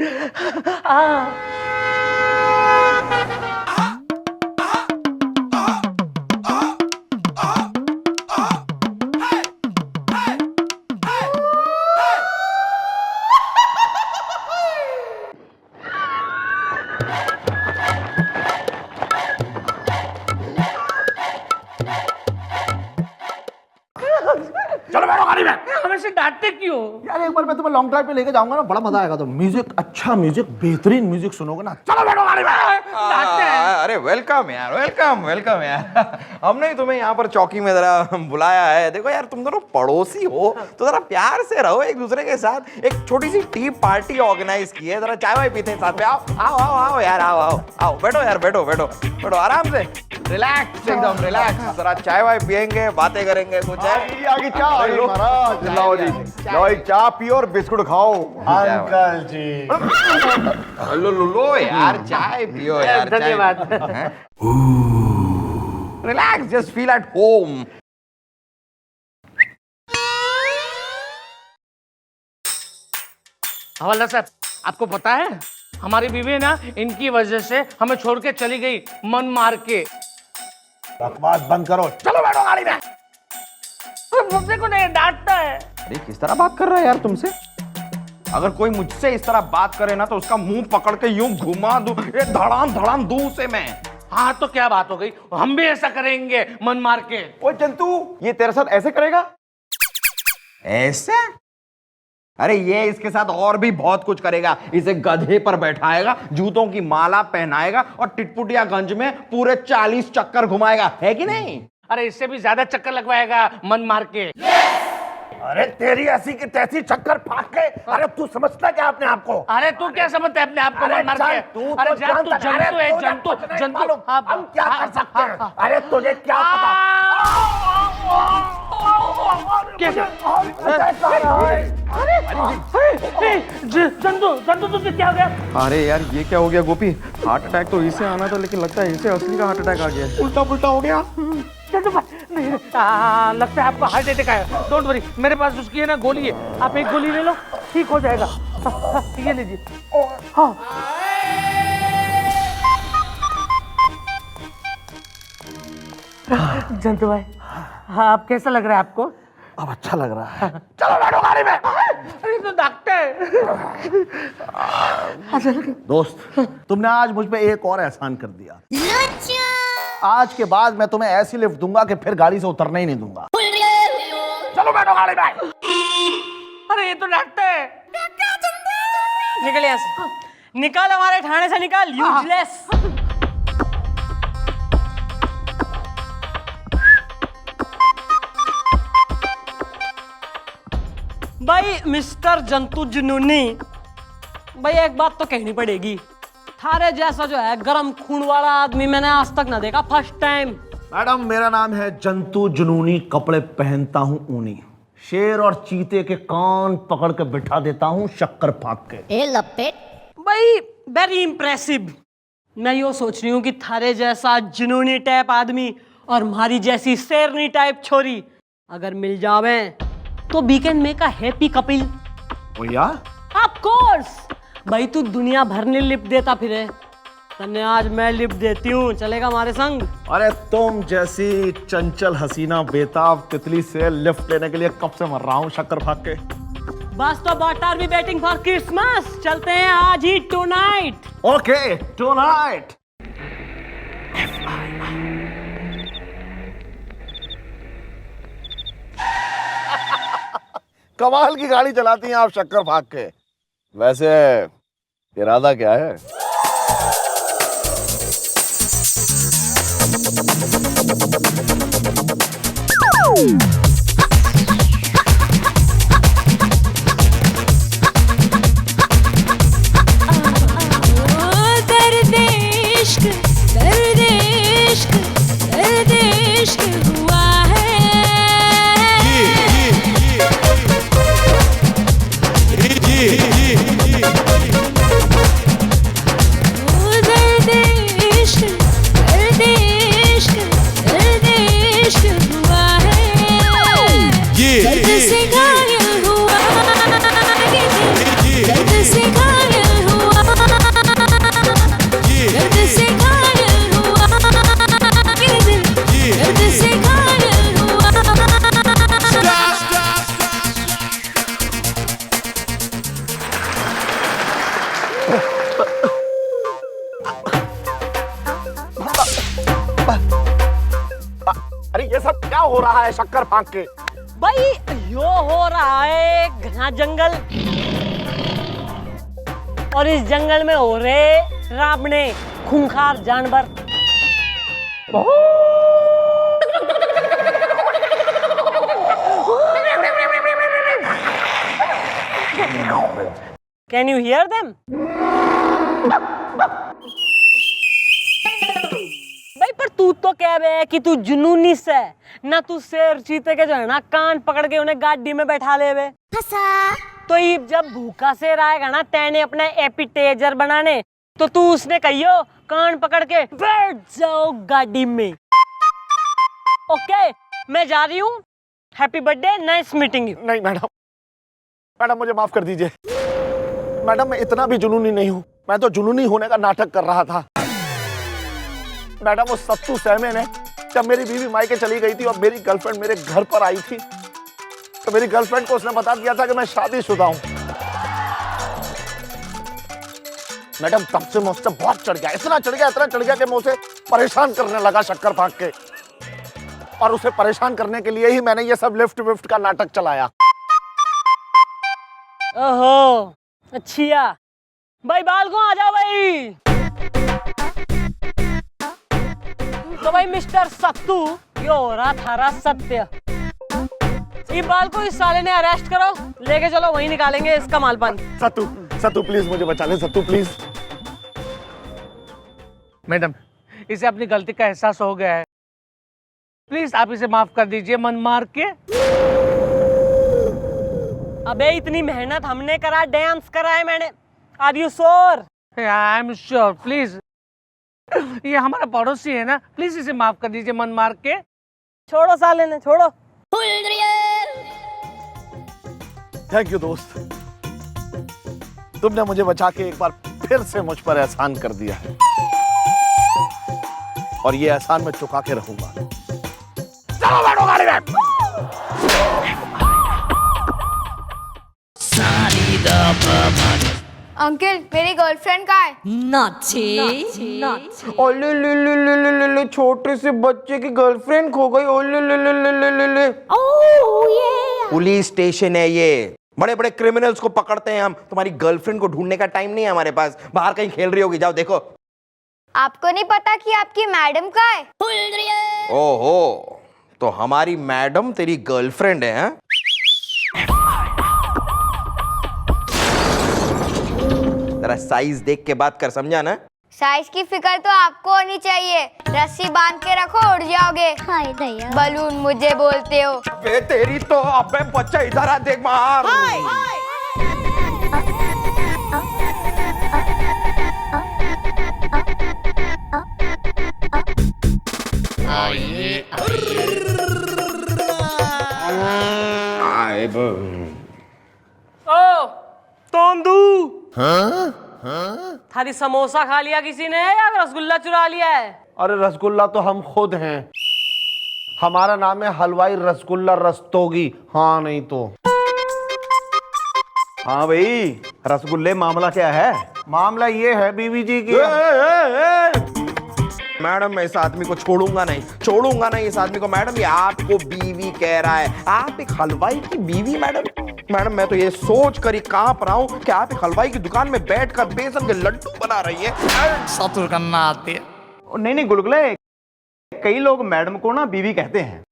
S8: चलो बैठो गाड़ी में।
S5: हमें से डांटते डरते क्यों?
S8: यार एक बार मैं तुम्हें लॉन्ग ड्राइव पे लेके जाऊंगा ना, बड़ा मजा आएगा। तो म्यूजिक, अच्छा म्यूजिक, बेहतरीन म्यूजिक सुनोगे ना। चलो बैठो गाड़ी में।
S3: अरे वेलकम यार, वेलकम वेलकम यार। हमने तुम्हें यहाँ पर चौकी में जरा बुलाया है। देखो यार, तुम दोनों पड़ोसी हो तो जरा प्यार से रहो एक दूसरे के साथ। एक छोटी सी टी पार्टी ऑर्गेनाइज की है, जरा चाय वाय पीते हैं साथ में। आओ आओ आओ आओ यार, आओ आओ आओ, बैठो यार, बैठो बैठो बैठो, आराम से, रिलैक्स, एकदम रिलैक्स। जरा चाय वाय पियेंगे, बातें करेंगे कुछ है।
S4: आगे चाय लो जी, लो एक चाय पियो और बिस्कुट खाओ।
S8: अंकल जी
S3: लो लो लो यार, चाय पियो यार।
S5: धन्यवाद।
S3: Relax, just feel at home.
S5: हवलदार साहब, आपको पता है हमारी बीवी ना इनकी वजह से हमें छोड़ के चली गई, मन मार के।
S8: बकवास बंद करो, चलो बैठो गाड़ी में।
S5: मुझसे को नहीं डांटता है।
S3: अरे किस तरह बात कर रहा है यार तुमसे? अगर कोई मुझसे इस तरह बात करे ना तो उसका मुंह पकड़ के यूं घुमा दूं, ये धड़ाम धड़ाम दूं उसे मैं।
S5: हाँ तो क्या बात हो गई, हम भी ऐसा करेंगे मन मार के।
S4: ओए जंतु, ये तेरे साथ ऐसे करेगा?
S3: ऐसे? अरे ये इसके साथ और भी बहुत कुछ करेगा। इसे गधे पर बैठाएगा, जूतों की माला पहनाएगा और टिटपुटियागंज में पूरे 40 चक्कर घुमाएगा, है कि नहीं?
S5: अरे इससे भी ज्यादा चक्कर लगवाएगा मन मार के।
S8: अरे तेरी ऐसी की तैसी चक्कर फाड़ के। अरे तू समझता क्या अपने आप को?
S5: अरे तू क्या समझता है अपने आप को मन मार के? अरे जान, तू जंतु है, जंतु जंतु।
S8: हम क्या कर सकते हैं? अरे तुझे क्या पता?
S5: जंतु जंतु तुझे क्या हो गया?
S3: अरे यार ये क्या हो गया गोपी? हार्ट अटैक तो इसे आना था, लेकिन लगता है इसे असली का हार्ट अटैक आ गया।
S4: उल्टा पुल्टा हो गया।
S5: जंतु नहीं, लगता है आपको हार्ट अटैक आया। डोंट वरी, मेरे पास उसकी है ना गोली है, आप एक गोली ले लो, ठीक हो जाएगा। ये लीजिए। हाँ जंतु भाई, हाँ आप कैसा लग रहा है आपको?
S8: अब अच्छा लग रहा है। चलो बैठो गाड़ी में।
S5: अरे तो डॉक्टर।
S8: दोस्त, तुमने आज मुझ पे एक और एहसान कर दिया। आज के बाद मैं तुम्हें ऐसी लिफ्ट दूंगा कि फिर गाड़ी से उतरना ही नहीं दूंगा। चलो बैठो गाड़ी में।
S5: अरे ये तो डॉक्टर है।
S1: निकल यहाँ से, निकाल हमारे थाने से निकाल, यूजलेस। भाई मिस्टर जंतु जुनूनी, भाई एक बात तो कहनी पड़ेगी, थारे जैसा जो है गरम खून वाला आदमी मैंने आज तक ना देखा, फर्स्ट टाइम।
S8: मैडम मेरा नाम है जंतु जुनूनी, कपड़े पहनता हूँ ऊनी, शेर और चीते के कान पकड़ के बिठा देता हूँ शक्कर फाक के।
S1: भाई वेरी इंप्रेसिव। मैं यो सोच रही हूँ कि थारे जैसा जुनूनी टाइप आदमी और हमारी जैसी शेरनी टाइप छोरी अगर मिल जावे तो we can make a happy couple.
S8: भैया
S1: ऑफ कोर्स भाई, तू दुनिया भर ने लिफ्ट देता फिरे, तन्ने आज मैं लिफ्ट देती हूँ, चलेगा हमारे संग?
S8: अरे तुम जैसी चंचल हसीना बेताब तितली से लिफ्ट लेने के लिए कब से मर रहा हूँ शक्कर फाक के।
S1: बस तो what are we waiting for Christmas, चलते हैं आज ही टुनाइट।
S8: Okay tonight. कमाल की गाड़ी चलाती हैं आप शक्कर फाक के। वैसे इरादा क्या है? अरे ये सब क्या हो रहा है शक्कर फाक के?
S1: भाई यो हो रहा है एक घना जंगल और इस जंगल में हो रहे रावणे खूंखार जानवर। Can you hear them? भाई पर तू तो कह रहे है कि तू जुनूनी से है ना, तू शेर चीते के जो है ना कान पकड़ के उन्हें गाड़ी में बैठा ले वे। तो ये जब भूखा शेर आएगा ना तेने अपना एपिटेजर बनाने, तो तू उसने कहियो कान पकड़ के बैठ जाओ गाड़ी में। ओके मैं जा रही हूँ, happy birthday, nice meeting you.
S8: नहीं मैडम, मैडम मुझे माफ कर दीजिए। मैडम मैं इतना भी जुनूनी नहीं हूँ, मैं तो जुनूनी होने का नाटक कर रहा था। मैडम उस सत्तू सहमे ने जब मेरी बीवी मायके चली गई थी और मेरी गर्लफ्रेंड मेरे घर पर आई थी, तो मेरी गर्लफ्रेंड को उसने बता दिया था कि मैं शादीशुदा हूँ। मैडम तब से मैं उससे बहुत चढ़ गया, इतना चढ़ गया कि मैं उसे परेशान करने लगा शक्कर फाँक के, और उसे परेशान करने के लिए ही मैंने ये सब लिफ्ट विफ्ट का नाटक चलाया।
S1: ओहो अच्छा भाई, बाल को आ जाओ भाई। तो भाई मिस्टर सत्तू, ये हो रहा थारा सत्य। ये बाल को इस साले ने अरेस्ट करो, लेके चलो वहीं निकालेंगे इसका मालपान।
S8: सत्तू सत्तू प्लीज मुझे बचा ले, सत्तू प्लीज।
S5: मैडम इसे अपनी गलती का एहसास हो गया है, प्लीज आप इसे माफ कर दीजिए मन मार के।
S1: अबे इतनी मेहनत हमने करा, डांस करा है मैंने। Are you sure?
S5: I am sure, please. ये हमारा पड़ोसी है ना, प्लीज इसे माफ कर दीजिए मन मार के।
S1: छोड़ो साले ने, छोड़ो।
S8: थैंक यू दोस्त, तुमने मुझे बचा के एक बार फिर से मुझ पर एहसान कर दिया है, और ये एहसान मैं चुका के रहूंगा। चलो बैठो गाड़ी में।
S6: अंकल मेरी गर्लफ्रेंड कहाँ है?
S3: ओले छोटे से बच्चे की गर्लफ्रेंड खो गई। ओले पुलिस स्टेशन है ये, बड़े बड़े क्रिमिनल्स को पकड़ते हैं हम। तुम्हारी गर्लफ्रेंड को ढूंढने का टाइम नहीं है हमारे पास, बाहर कहीं खेल रही होगी, जाओ देखो।
S6: आपको नहीं पता कि आपकी मैडम कहाँ है?
S3: ओहो, तो हमारी मैडम तेरी गर्लफ्रेंड है हाँ? जरा साइज देख के बात कर, समझा ना?
S6: साइज की फिक्र तो आपको होनी चाहिए, रस्सी बांध के रखो उड़ जाओगे। बलून मुझे बोलते हो।
S3: बे तेरी तो, अबे बच्चा इधर आ देख बाहर।
S1: ओ तोंदू, थारी समोसा खा लिया किसी ने या रसगुल्ला चुरा लिया है?
S8: अरे रसगुल्ला तो हम खुद हैं, हमारा नाम है हलवाई रसगुल्ला रस्तोगी। हाँ नहीं तो।
S4: हाँ भाई रसगुल्ले, मामला क्या है?
S8: मामला ये है बीवी जी की।
S3: मैडम मैं इस आदमी को छोड़ूंगा नहीं इस आदमी को। मैडम ये आपको बीवी कह रहा है, आप एक हलवाई की बीवी? मैडम मैं तो ये सोच कर ही कांप रहा हूँ कि आप एक हलवाई की दुकान में बैठकर बेसन के लड्डू बना रही है।
S9: सतुर करना आती है।
S4: नहीं गुलगुले, कई लोग मैडम को ना बीवी कहते हैं।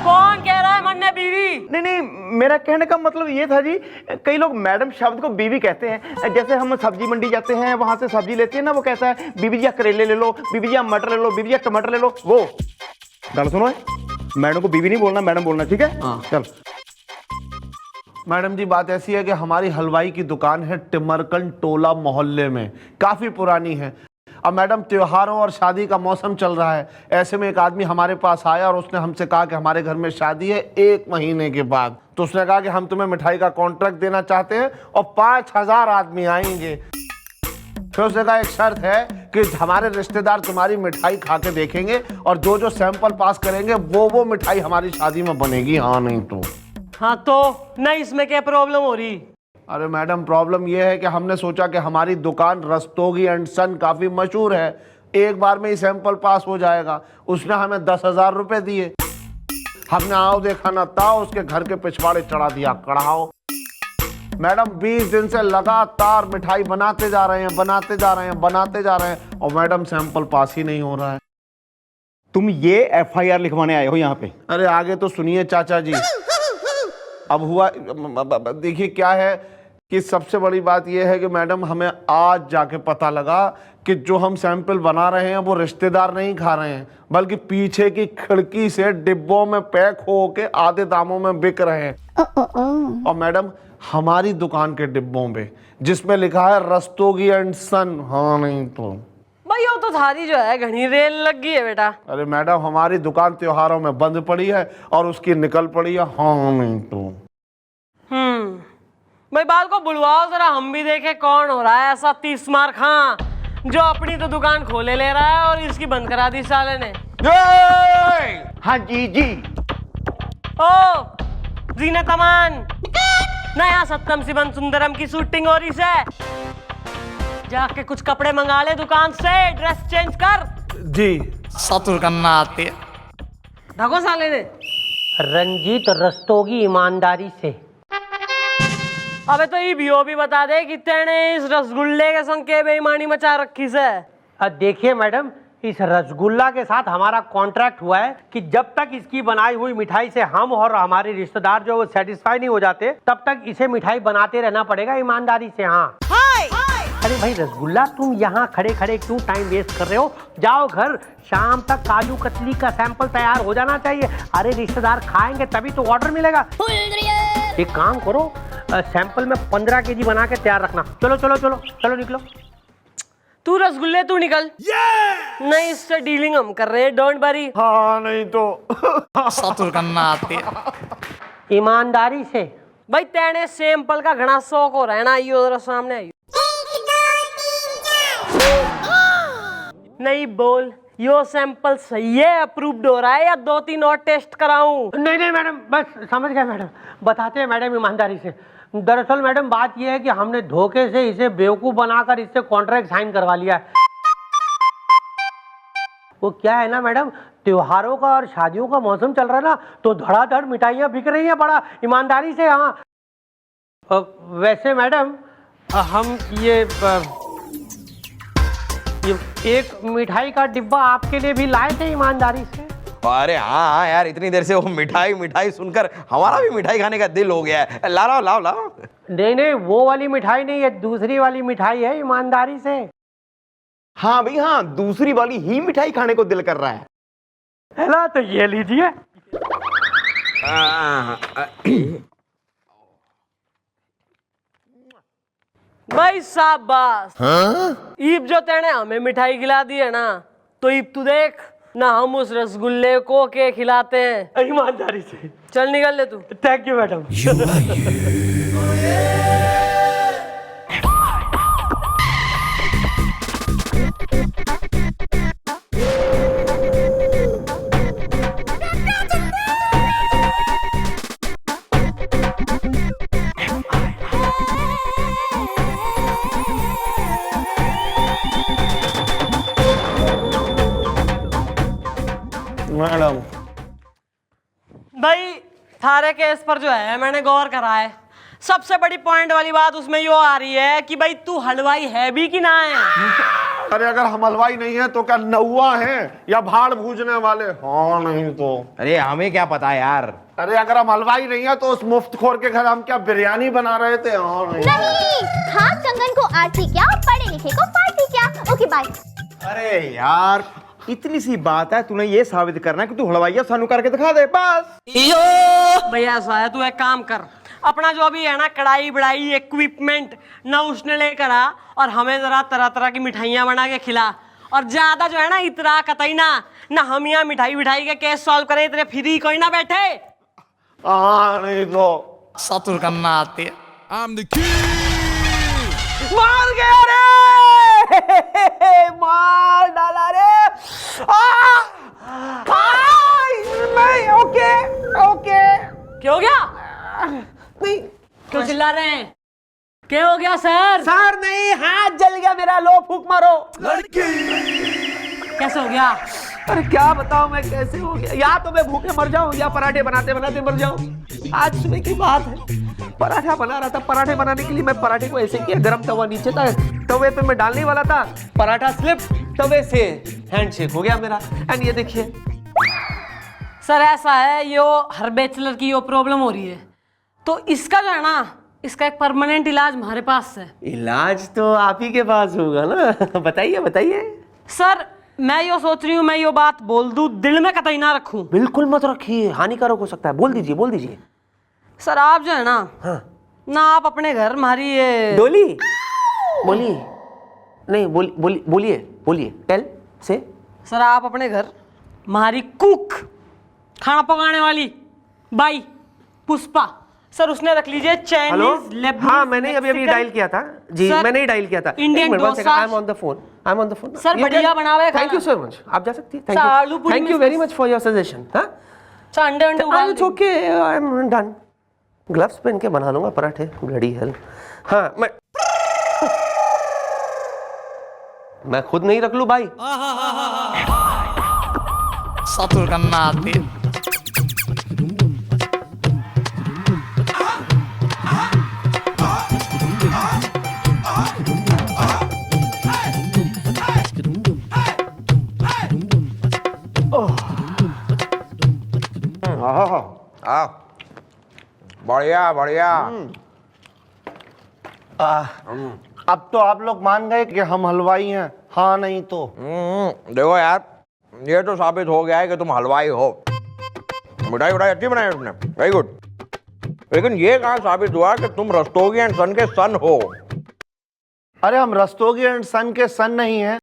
S1: कौन कह रहा है मन्ने बीवी?
S4: नहीं मेरा कहने का मतलब ये था जी, कई लोग मैडम शब्द को बीवी कहते हैं। जैसे हम सब्जी मंडी जाते हैं, वहां से सब्जी लेते हैं ना, वो कहता है बीबी जी करेले ले लो, बीबी जी मटर ले लो, बीबी जी टमाटर ले लो। वो गाना सुनो, मैडम को बीवी नहीं बोलना, मैडम बोलना, ठीक है? हाँ चल।
S8: मैडम जी बात ऐसी है कि हमारी हलवाई की दुकान है टिमरकन टोला मोहल्ले में, काफी पुरानी है। अब मैडम त्योहारों और शादी का मौसम चल रहा है, ऐसे में एक आदमी हमारे पास आया और उसने हमसे कहा कि हमारे घर में शादी है 1 महीने के बाद। तो उसने कहा कि हम तुम्हें मिठाई का कॉन्ट्रैक्ट देना चाहते हैं और 5000 आदमी आएंगे। फिर उसने कहा एक शर्त है कि हमारे रिश्तेदार तुम्हारी मिठाई खा के देखेंगे और जो सैंपल पास करेंगे वो मिठाई हमारी शादी में बनेगी। हाँ नहीं तो।
S1: हाँ तो नहीं, इसमें क्या प्रॉब्लम हो रही?
S8: अरे मैडम प्रॉब्लम यह है कि हमने सोचा कि हमारी दुकान रस्तोगी एंड सन काफी मशहूर है, एक बार में ही सैंपल पास हो जाएगा। उसने हमें 10,000 रुपए दिए। हमने आओ देखा ना ताओ उसके घर के पिछवाड़े चढ़ा दिया कढ़ाओ। मैडम 20 दिन से लगातार मिठाई बनाते जा रहे हैं, बनाते जा रहे हैं, बनाते जा रहे हैं, और मैडम सैंपल पास ही नहीं हो रहा है।
S4: तुम ये FIR लिखवाने आए हो यहाँ पे?
S8: अरे आगे तो सुनिए चाचा जी। अब हुआ देखिए क्या है कि सबसे बड़ी बात यह है कि मैडम हमें आज जाके पता लगा कि जो हम सैंपल बना रहे हैं वो रिश्तेदार नहीं खा रहे हैं, बल्कि पीछे की खिड़की से डिब्बों में पैक होके आधे दामों में बिक रहे हैं। और मैडम हमारी दुकान के डिब्बों पे जिसमें लिखा है रस्तोगी एंड सन। हाँ नहीं तो
S1: भाई वो तो थारी जो है घनी रेल लग गई है बेटा।
S8: अरे मैडम हमारी दुकान त्योहारों में बंद पड़ी है और उसकी निकल पड़ी है। हाँ नहीं तो
S1: भाई बाल को बुलवाओ जरा, हम भी देखे कौन हो रहा है ऐसा 30 मार खां जो अपनी तो दुकान खोले ले रहा है और इसकी बंद करा दी साले ने।
S4: हाँ जी जी।
S1: ओ जीनत अमान, नया सत्यम शिवम सुंदरम की शूटिंग हो रही है, जाके कुछ कपड़े मंगा ले दुकान से, ड्रेस चेंज कर।
S8: जी
S9: सतुर करना आते
S1: ढको साले ने।
S5: रंजीत रस्तोगी ईमानदारी से।
S1: अबे तो ये भी बता दे कि तेने इस रसगुल्ले के संग के बेईमानी मचा रखी से।
S5: देखिए मैडम, इस रसगुल्ला के साथ हमारा कॉन्ट्रैक्ट हुआ है कि जब तक इसकी बनाई हुई मिठाई से हम और हमारे रिश्तेदार जो वो सेटिस्फाई नहीं हो जाते तब तक इसे मिठाई बनाते रहना पड़ेगा ईमानदारी से। हाँ अरे भाई रसगुल्ला, तुम यहाँ खड़े खड़े क्यों टाइम वेस्ट कर रहे हो? जाओ घर, शाम तक काजू कतली का सैंपल तैयार हो जाना चाहिए। अरे रिश्तेदार खाएंगे तभी तो ऑर्डर मिलेगा। एक काम करो, सैंपल में 15 kg बना के तैयार रखना। चलो चलो चलो चलो निकलो।
S1: तू रसगुल्ले तू निकल। नहीं इससे डीलिंग हम कर रहे हैं, डोंट वरी।
S8: हाँ नहीं तो
S9: सतुर करना आते
S5: ईमानदारी से।
S1: भाई तेने सैंपल का घना शौक हो रहा है ना, आइयो जरा सामने आइयो। नहीं बोल, यो सैंपल सही है, अप्रूव्ड हो रहा है या 2-3 और टेस्ट कराऊं?
S5: नहीं नहीं मैडम, बस समझ गए मैडम, बताते हैं मैडम ईमानदारी से। दरअसल मैडम बात यह है कि हमने धोखे से इसे बेवकूफ बनाकर इससे कॉन्ट्रैक्ट साइन करवा लिया है। वो क्या है ना मैडम, त्योहारों का और शादियों का मौसम चल रहा है ना, तो धड़ाधड़ मिठाइयाँ बिक रही हैं बड़ा ईमानदारी से। हाँ वैसे मैडम हम ये एक मिठाई का डिब्बा आपके लिए भी लाए थे ईमानदारी से।
S3: अरे हाँ हाँ यार, इतनी देर से वो मिठाई मिठाई सुनकर हमारा भी मिठाई खाने का दिल हो गया है। लाओ लाओ लाओ।
S5: नहीं नहीं, वो वाली मिठाई नहीं है, दूसरी वाली मिठाई है ईमानदारी से।
S4: हाँ भाई हाँ, दूसरी वाली ही मिठाई खाने को दिल कर रहा है
S5: ना, तो ये लीजिए।
S1: भाई शाबाश। ईब जो तेने हमें मिठाई खिला दी है ना, तो ईब तू देख ना हम उस रसगुल्ले को के खिलाते हैं
S5: ईमानदारी से।
S1: चल निकल ले तू।
S5: Thank you madam.
S8: मैडम
S1: भाई थारे केस पर जो है मैंने गौर करा है, सबसे बड़ी पॉइंट वाली बात उसमें यो आ रही है कि भाई तू हलवाई है भी कि ना है।
S8: अरे अगर हम हलवाई नहीं है तो क्या नौवा है या भाड़ भूजने वाले? हाँ नहीं तो
S3: अरे हमें क्या पता यार।
S8: अरे अगर हम हलवाई नहीं है तो उस मुफ्तखोर के घर हम क्या बिरयानी बना रहे थे? हाँ नहीं।
S6: खास कंगन को आरती क्या, पढ़े लिखे को पार्टी क्या। Okay bye.
S4: अरे यार इतनी सी बात है, तूने ये साबित करना है कि तू हलवाइया सानू करके दिखा दे बस।
S1: भैया ऐसा है, तू एक काम कर, अपना जो अभी है ना कढ़ाई बड़ाई इक्विपमेंट ना उसने लेकर आ और हमें जरा तरह तरह की मिठाइयाँ बना के खिला। और ज्यादा जो है ना इतना कतई ना हम यहाँ मिठाई मिठाई के केस सॉल्व करें, इतने फ्री कोई ना बैठे।
S8: हाँ नहीं तो
S9: सतुर करना आते
S2: मार गया रे, मार डाला रे। नहीं ओके ओके।
S1: क्या हो गया?
S2: नहीं
S1: क्यों चिल्ला रहे हैं? क्या हो गया सर?
S2: सर नहीं, हाथ जल गया मेरा, लो फूक मारो।
S1: कैसे हो गया?
S2: अरे क्या बताऊं मैं कैसे हो गया, या तो मैं भूखे मर जाऊं या पराठे बनाते बनाते मर जाऊं। आज सुबह की बात है, पराठा बना रहा था। पराठे बनाने के लिए मैं पराठे को ऐसे किया, गरम तवा नीचे था, तवे पे मैं डालने वाला था, पराठा स्लिप, तवे से हैंडशेक हो गया मेरा। एंड ये देखिए
S1: सर ऐसा है, यो हर बैचलर की यो प्रॉब्लम हो रही है, तो इसका जो है ना, इसका एक परमानेंट इलाज हमारे पास है।
S2: इलाज तो आप ही के पास होगा ना, बताइए बताइए।
S1: सर मैं यो सोच रही हूँ, मैं यो बात बोल दूं, दिल में कतई ना रखूं।
S2: बिल्कुल मत रखिए, हानिकारक हो सकता है। बोल दीजिए बोल दीजिए।
S1: सर आप जो है ना,
S2: हाँ।
S1: ना आप अपने घर हमारी ये
S2: डोली बोलिए, नहीं बोलिए बोलिए, टेल से।
S1: सर आप अपने घर हमारी कुक, खाना पकाने वाली बाई पुष्पा, सर उसने रख लीजिए
S2: हेलो,
S1: चाइनीज, लेबनीज,
S2: हाँ मैंने अभी डायल किया था जी,
S1: सर,
S2: मैंने ही डायल किया था।
S1: Indian dosa.
S2: I am on the phone, I am on the phone.
S1: Sir बढ़िया बनावे
S2: थैंक यू सो मच, आप जा सकती
S1: सर, आलू
S2: हैं।
S1: पूरी
S2: thank you very much for your suggestion. हाँ
S1: सर अंडे उबाल
S2: it's okay, I am done. Gloves पहन के बना लूंगा पराठे, ब्लडी हेल। हाँ मैं खुद नहीं रख लूं भाई।
S9: सतुर करना आती है।
S3: बढ़िया बढ़िया।
S4: अब तो आप लोग मान गए कि हम हलवाई हैं, हाँ नहीं तो।
S3: देखो यार, ये तो साबित हो गया है कि तुम हलवाई हो। मिठाई उठाई अच्छी बनाई तुमने, वेरी गुड। लेकिन ये कहाँ साबित हुआ कि तुम रस्तोगी एंड सन के सन हो?
S4: अरे हम रस्तोगी एंड सन के सन नहीं हैं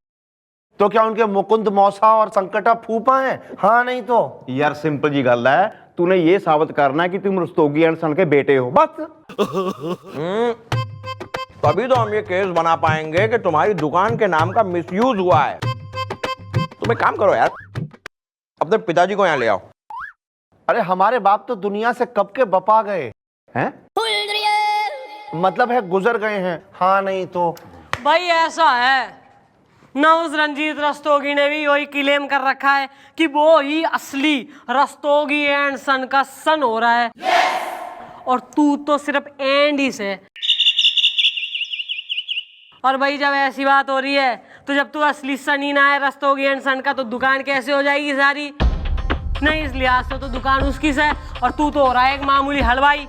S4: तो क्या उनके मुकुंद मौसा और संकटा फूफा हैं, हाँ नहीं तो।
S5: यार सिंपल जी गल है, तूने ये साबित करना है कि तुम रस्तोगी एंड सन के बेटे हो, बस।
S3: तभी तो हम ये केस बना पाएंगे कि तुम्हारी दुकान के नाम का मिसयूज हुआ है। तुम एक काम करो यार, अपने पिताजी को यहाँ ले आओ।
S4: अरे हमारे बाप तो दुनिया से कब के बपा गए हैं, मतलब है गुजर गए हैं, हाँ नहीं तो।
S1: भाई ऐसा है ना, उस रंजीत रस्तोगी ने भी वही क्लेम कर रखा है कि वो ही असली रस्तोगी एंड सन का सन हो रहा है। और तू तो सिर्फ एंड ही से। और भाई जब ऐसी बात हो रही है, तो जब तू असली सन ही ना है रस्तोगी एंड सन का, तो दुकान कैसे हो जाएगी सारी? नहीं, इस लिहाज से तो दुकान उसकी से, और तू तो हो रहा है एक मामूली हलवाई।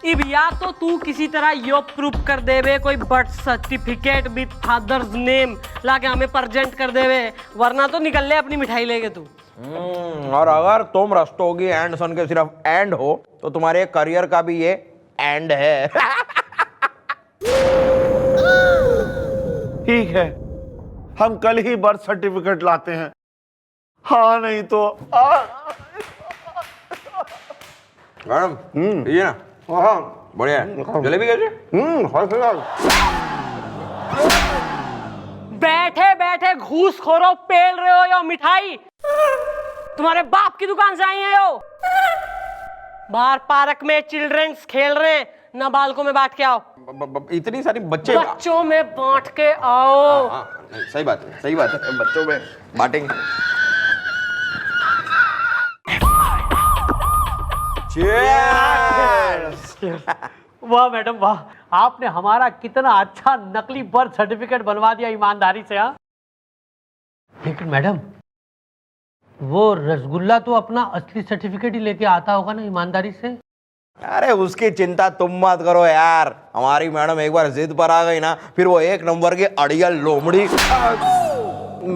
S1: इब या तो तू किसी तरह यो प्रूफ कर देवे, कोई birth certificate with father's name लाके हमें प्रेजेंट कर देवे, वरना तो निकल ले अपनी मिठाई लेके तू।
S3: और अगर तुम रस्तोगी एंड सन के सिर्फ एंड हो, तो तुम्हारे करियर का भी ये एंड है।
S4: ठीक है, हम कल ही बर्थ सर्टिफिकेट लाते हैं, हाँ नहीं तो।
S3: मैडम ये ना, हाँ बढ़िया है। जलेबी कैसे?
S1: बैठे बैठे घूस खोरो पेल रहे हो यो मिठाई, तुम्हारे बाप की दुकान से आई है यो। बाहर पार्क में चिल्ड्रंस खेल रहे हैं, ना बालकों में बांट के आओ।
S3: इतनी सारी बच्चे
S1: बच्चों में बांट के आओ।
S3: हाँ, सही बात है, सही बात है, बच्चों में बांटेंगे।
S5: वाह मैडम वाह, आपने हमारा कितना अच्छा नकली बर्थ सर्टिफिकेट बनवा दिया ईमानदारी से। हाँ लेकिन मैडम, वो रसगुल्ला तो अपना असली सर्टिफिकेट ही लेके आता होगा ना ईमानदारी से?
S3: अरे उसकी चिंता तुम मत करो यार, हमारी मैडम एक बार जिद पर आ गई ना, फिर वो एक नंबर की अड़ियल लोमड़ी,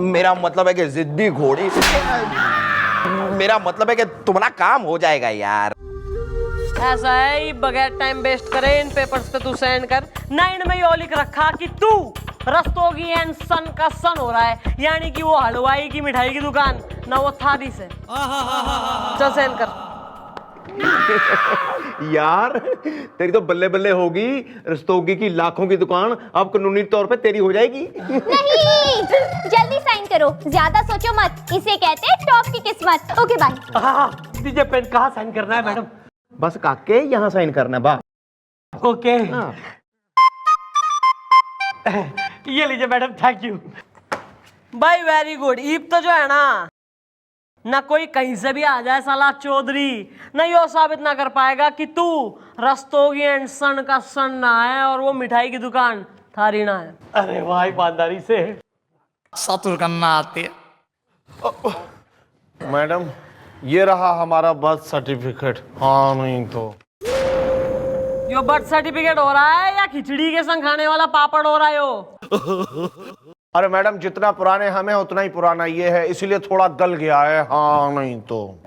S3: मेरा मतलब है कि जिद्दी घोड़ी, मेरा मतलब है कि तुम्हारा काम हो जाएगा यार।
S1: ऐसा है, ये बगैर टाइम वेस्ट करे इन पेपर्स पे तू साइन कर। ना इनमें यो लिख रखा कि तू रस्तोगी एंड सन का सन हो रहा है, यानी कि वो हलवाई की मिठाई की दुकान ना वो थाली से। चल साइन कर।
S4: यार तेरी तो बल्ले बल्ले होगी, रस्तोगी की लाखों की दुकान अब कानूनी तौर पे तेरी हो जाएगी।
S6: नहीं, जल्दी साइन करो, ज्यादा सोचो मत, इसे कहते हैं टॉप की किस्मत। Okay bye.
S5: हाँ दीजिए पेन, कहाँ साइन करना है मैडम?
S4: बस काके यहाँ साइन करना बा।
S5: ओके ये लीजिए मैडम, थैंक यू।
S1: भाई वेरी गुड। ईब तो जो है ना कोई कहीं से भी आ जाए साला चौधरी, न यो साबित ना कर पाएगा कि तू रस्तोगी एंड सन का सन ना है और वो मिठाई की दुकान थारी ना है।
S5: अरे वाह, ईमानदारी से।
S9: सतुर करना आती है।
S8: मैडम ये रहा हमारा बर्थ सर्टिफिकेट। हाँ नहीं तो
S1: यो बर्थ सर्टिफिकेट हो रहा है या खिचड़ी के संग खाने वाला पापड़ हो रहा है यो?
S8: अरे मैडम जितना पुराने हमें उतना ही पुराना ये है, इसीलिए थोड़ा गल गया है। हाँ नहीं तो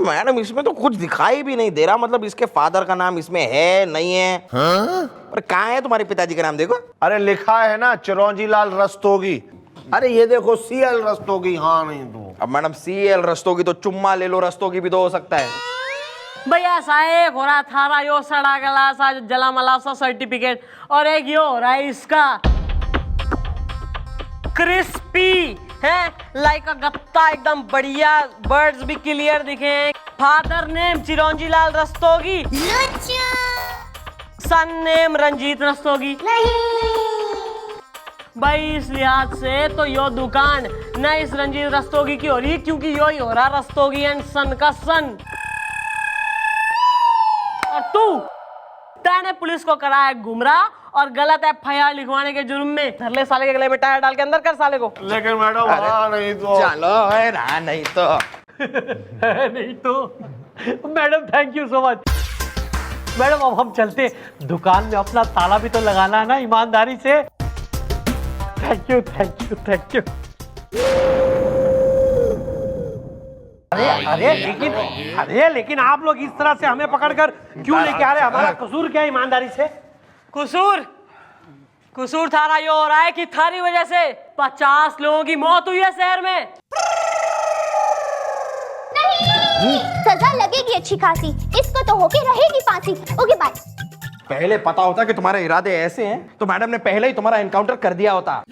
S3: मैडम इसमें तो कुछ दिखाई भी नहीं दे रहा, मतलब इसके फादर का नाम इसमें है नहीं है? और कहाँ है तुम्हारे पिताजी का नाम? देखो।
S8: अरे लिखा है ना चिरौंजी लाल रस्तोगी। अरे ये देखो CL रस्तोगी। हाँ नहीं तो
S3: अब मैडम CL रस्तोगी तो चुम्मा ले लो रस्तोगी भी तो हो सकता है।
S1: भैया ऐसा एक हो रहा है थारा यो सड़ा गला सा जला मला सा सर्टिफिकेट, और एक यो हो रहा है इसका क्रिस्पी है लाइक अ गत्ता, एकदम बढ़िया, वर्ड्स भी क्लियर दिखे। फादर नेम चिरौंजी लाल रस्तोगी, सन नेम रंजीत रस्तोगी। भाई इस लिहाज से तो यो दुकान न इस रंजीत रस्तोगी की हो रही, क्योंकि यो ही हो रहा रस्तोगी एंड सन का सन। और तैने पुलिस को कराया गुमराह और गलत FIR लिखवाने के जुर्म में धर ले साले के गले में टायर डाल के अंदर कर साले को।
S8: लेकिन मैडम हाँ नहीं तो
S3: चलो है ना, नहीं तो
S5: नहीं तो madam thank you so much. Madam अब हम चलते, दुकान में अपना ताला भी तो लगाना है ना ईमानदारी से। Thank you thank you thank you. अरे लेकिन आप लोग इस तरह से हमें पकड़कर क्यों लेके आ रहे? हमारा कसूर क्या है ईमानदारी से?
S1: कसूर थारा यो हो रहा है कि थारी वजह से 50 लोगों की मौत हुई है शहर में।
S6: नहीं, सजा लगेगी अच्छी खासी, इसको तो होके रहेगी फांसी। Okay bye.
S3: पहले पता होता कि तुम्हारे इरादे ऐसे हैं तो मैडम ने पहले ही तुम्हारा एनकाउंटर कर दिया होता।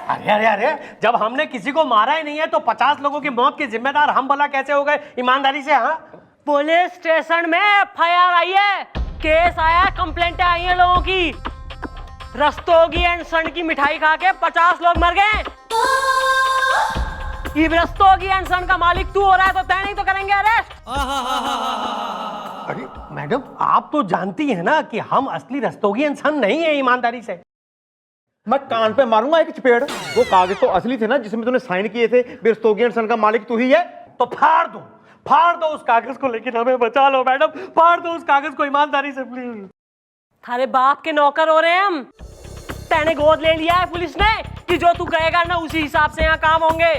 S5: अरे अरे अरे, जब हमने किसी को मारा ही नहीं है तो 50 लोगों की मौत के जिम्मेदार हम भला कैसे हो गए ईमानदारी से? हाँ,
S1: पुलिस स्टेशन में FIR आई है, केस आया, कंप्लेंटें आई हैं लोगों की। रस्तोगी एंड सन की मिठाई खा के 50 लोग मर गए। ये रस्तोगी एंड सन का मालिक तू हो रहा है तो तय नहीं तो करेंगे अरेस्ट।
S5: अरे मैडम आप तो जानती है ना कि हम असली रस्तोगी एंड सन नहीं है ईमानदारी से।
S4: मैं कान पे मारूंगा एक चपेड़। वो कागज तो असली थे ना जिसमें तूने साइन किए थे, रस्तोगी एंड सन का मालिक तू ही है।
S5: तो फाड़ दो उस कागज को, लेकिन हमें बचा लो मैडम, फाड़ दो उस कागज को ईमानदारी से प्लीज।
S1: थारे बाप के नौकर हो रहे हैं हम। तैने गोद ले लिया है पुलिस ने कि जो तू कहेगा ना उसी हिसाब से यहाँ काम होंगे।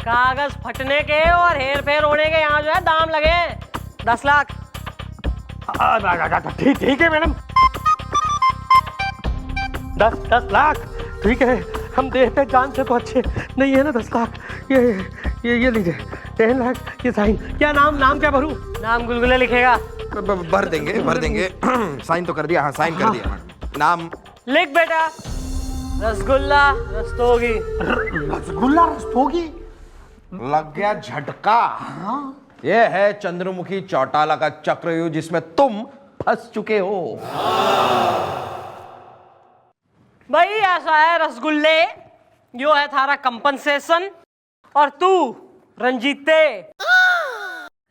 S1: कागज फटने के और हेर फेर होने के यहाँ जो है दाम लगे हैं 10 लाख।
S5: ठीक है मैडम, 10 लाख ठीक है, हम देते जान से तो अच्छे नहीं है ना 10 लाख। ये लीजिए 10 लाख, ये साइन। क्या नाम क्या भरूं?
S1: नाम गुलगुले लिखेगा।
S3: भर देंगे साइन तो कर दिया। हाँ साइन कर दिया मैडम। नाम
S1: लिख बेटा, रसगुल्ला रस्तोगी।
S5: रसगुल्ला रस्तोगी?
S3: लग गया झटका। ये है चंद्रमुखी चौटाला का चक्रव्यूह जिसमें तुम फंस चुके हो।
S1: भाई ऐसा है रसगुल्ले, यो है थारा कंपनसेशन, और तू रंजीते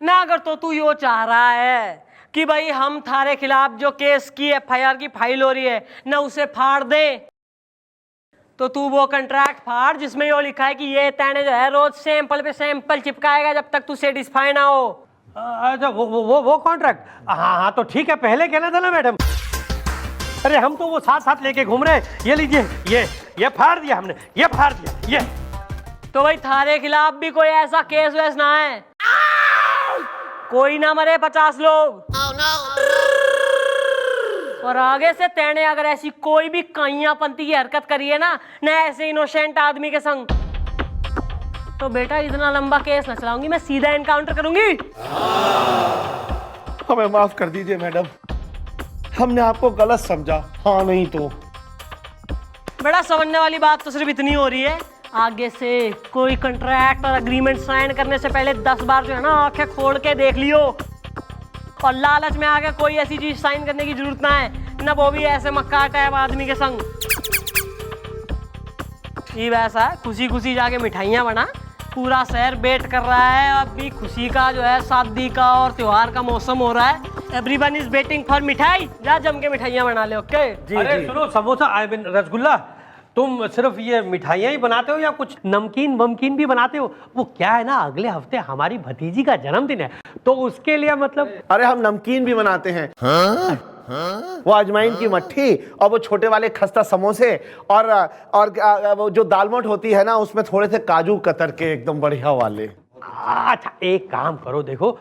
S1: ना। अगर तो तू यो चाह रहा है कि भाई हम थारे खिलाफ जो केस की FIR की फाइल हो रही है ना उसे फाड़ दे, तो तू वो कॉन्ट्रैक्ट फाड़ जिसमें यो लिखा है कि ये तैने जो है रोज सैंपल पे सैंपल चिपकाएगा जब तक तू सेटिस्फाई ना हो।
S5: अच्छा वो कॉन्ट्रैक्ट। हाँ तो ठीक है, पहले कहना था ना मैडम। अरे हम तो वो साथ लेके घूम रहे हैं। ये लीजिए, ये फाड़ दिया हमने, ये फाड़ दिया ये।
S1: तो भाई थारे खिलाफ भी कोई ऐसा केस वैस ना है, कोई ना मरे 50 लोग। और आगे से तैने अगर ऐसी कोई भी काइयापंती की हरकत करी है ना ऐसे इनोसेंट आदमी के संग, तो बेटा इतना लंबा केस न चलाऊंगी, मैं सीधा एनकाउंटर करूंगी।
S8: हमें माफ कर दीजिए मैडम, हमने आपको गलत समझा। हाँ नहीं तो
S1: बड़ा समझने वाली बात तो सिर्फ इतनी हो रही है, आगे से कोई कॉन्ट्रैक्ट और अग्रीमेंट साइन करने से पहले 10 बार जो है ना आंखें खोल के देख लियो। और लालच में आके कोई ऐसी चीज साइन करने की जरूरत ना है, ना वो भी ऐसे मक्का टाइप आदमी के संग। ये वैसा है, खुशी खुशी जाके मिठाइयाँ बना। पूरा शहर वेट कर रहा है, अभी खुशी का जो है शादी का और त्योहार का मौसम हो रहा है। एवरीवन इज वेटिंग फॉर मिठाई। जा जम के मिठाइयाँ बना ले। ओके
S5: अरे सुनो, समोसा आई मीन रसगुल्ला, तुम सिर्फ ये मिठाइयाँ ही बनाते हो या कुछ नमकीन वमकीन भी बनाते हो? वो क्या है ना, अगले हफ्ते हमारी भतीजी का जन्मदिन है, तो उसके लिए मतलब।
S4: अरे हम नमकीन भी बनाते हैं। वो अजवाइन की मट्ठी और वो छोटे वाले खस्ता समोसे और वो जो दाल मोठ होती है ना, उसमें थोड़े से काजू कतर के एकदम बढ़िया वाले।
S5: अच्छा एक काम करो, देखो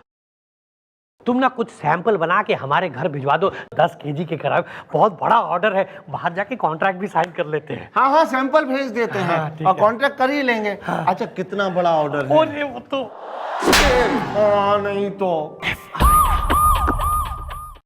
S5: तुम ना कुछ सैंपल बना के हमारे घर भिजवा दो, 10 केजी के करीब। बहुत बड़ा ऑर्डर है, बाहर जाके कॉन्ट्रैक्ट भी साइन कर लेते हैं।
S4: हाँ हाँ, सैंपल भेज देते हैं
S5: ठीक
S4: और
S5: है।
S4: कॉन्ट्रैक्ट कर ही लेंगे। अच्छा कितना बड़ा ऑर्डर है?
S5: अरे वो तो
S4: हाँ, नहीं तो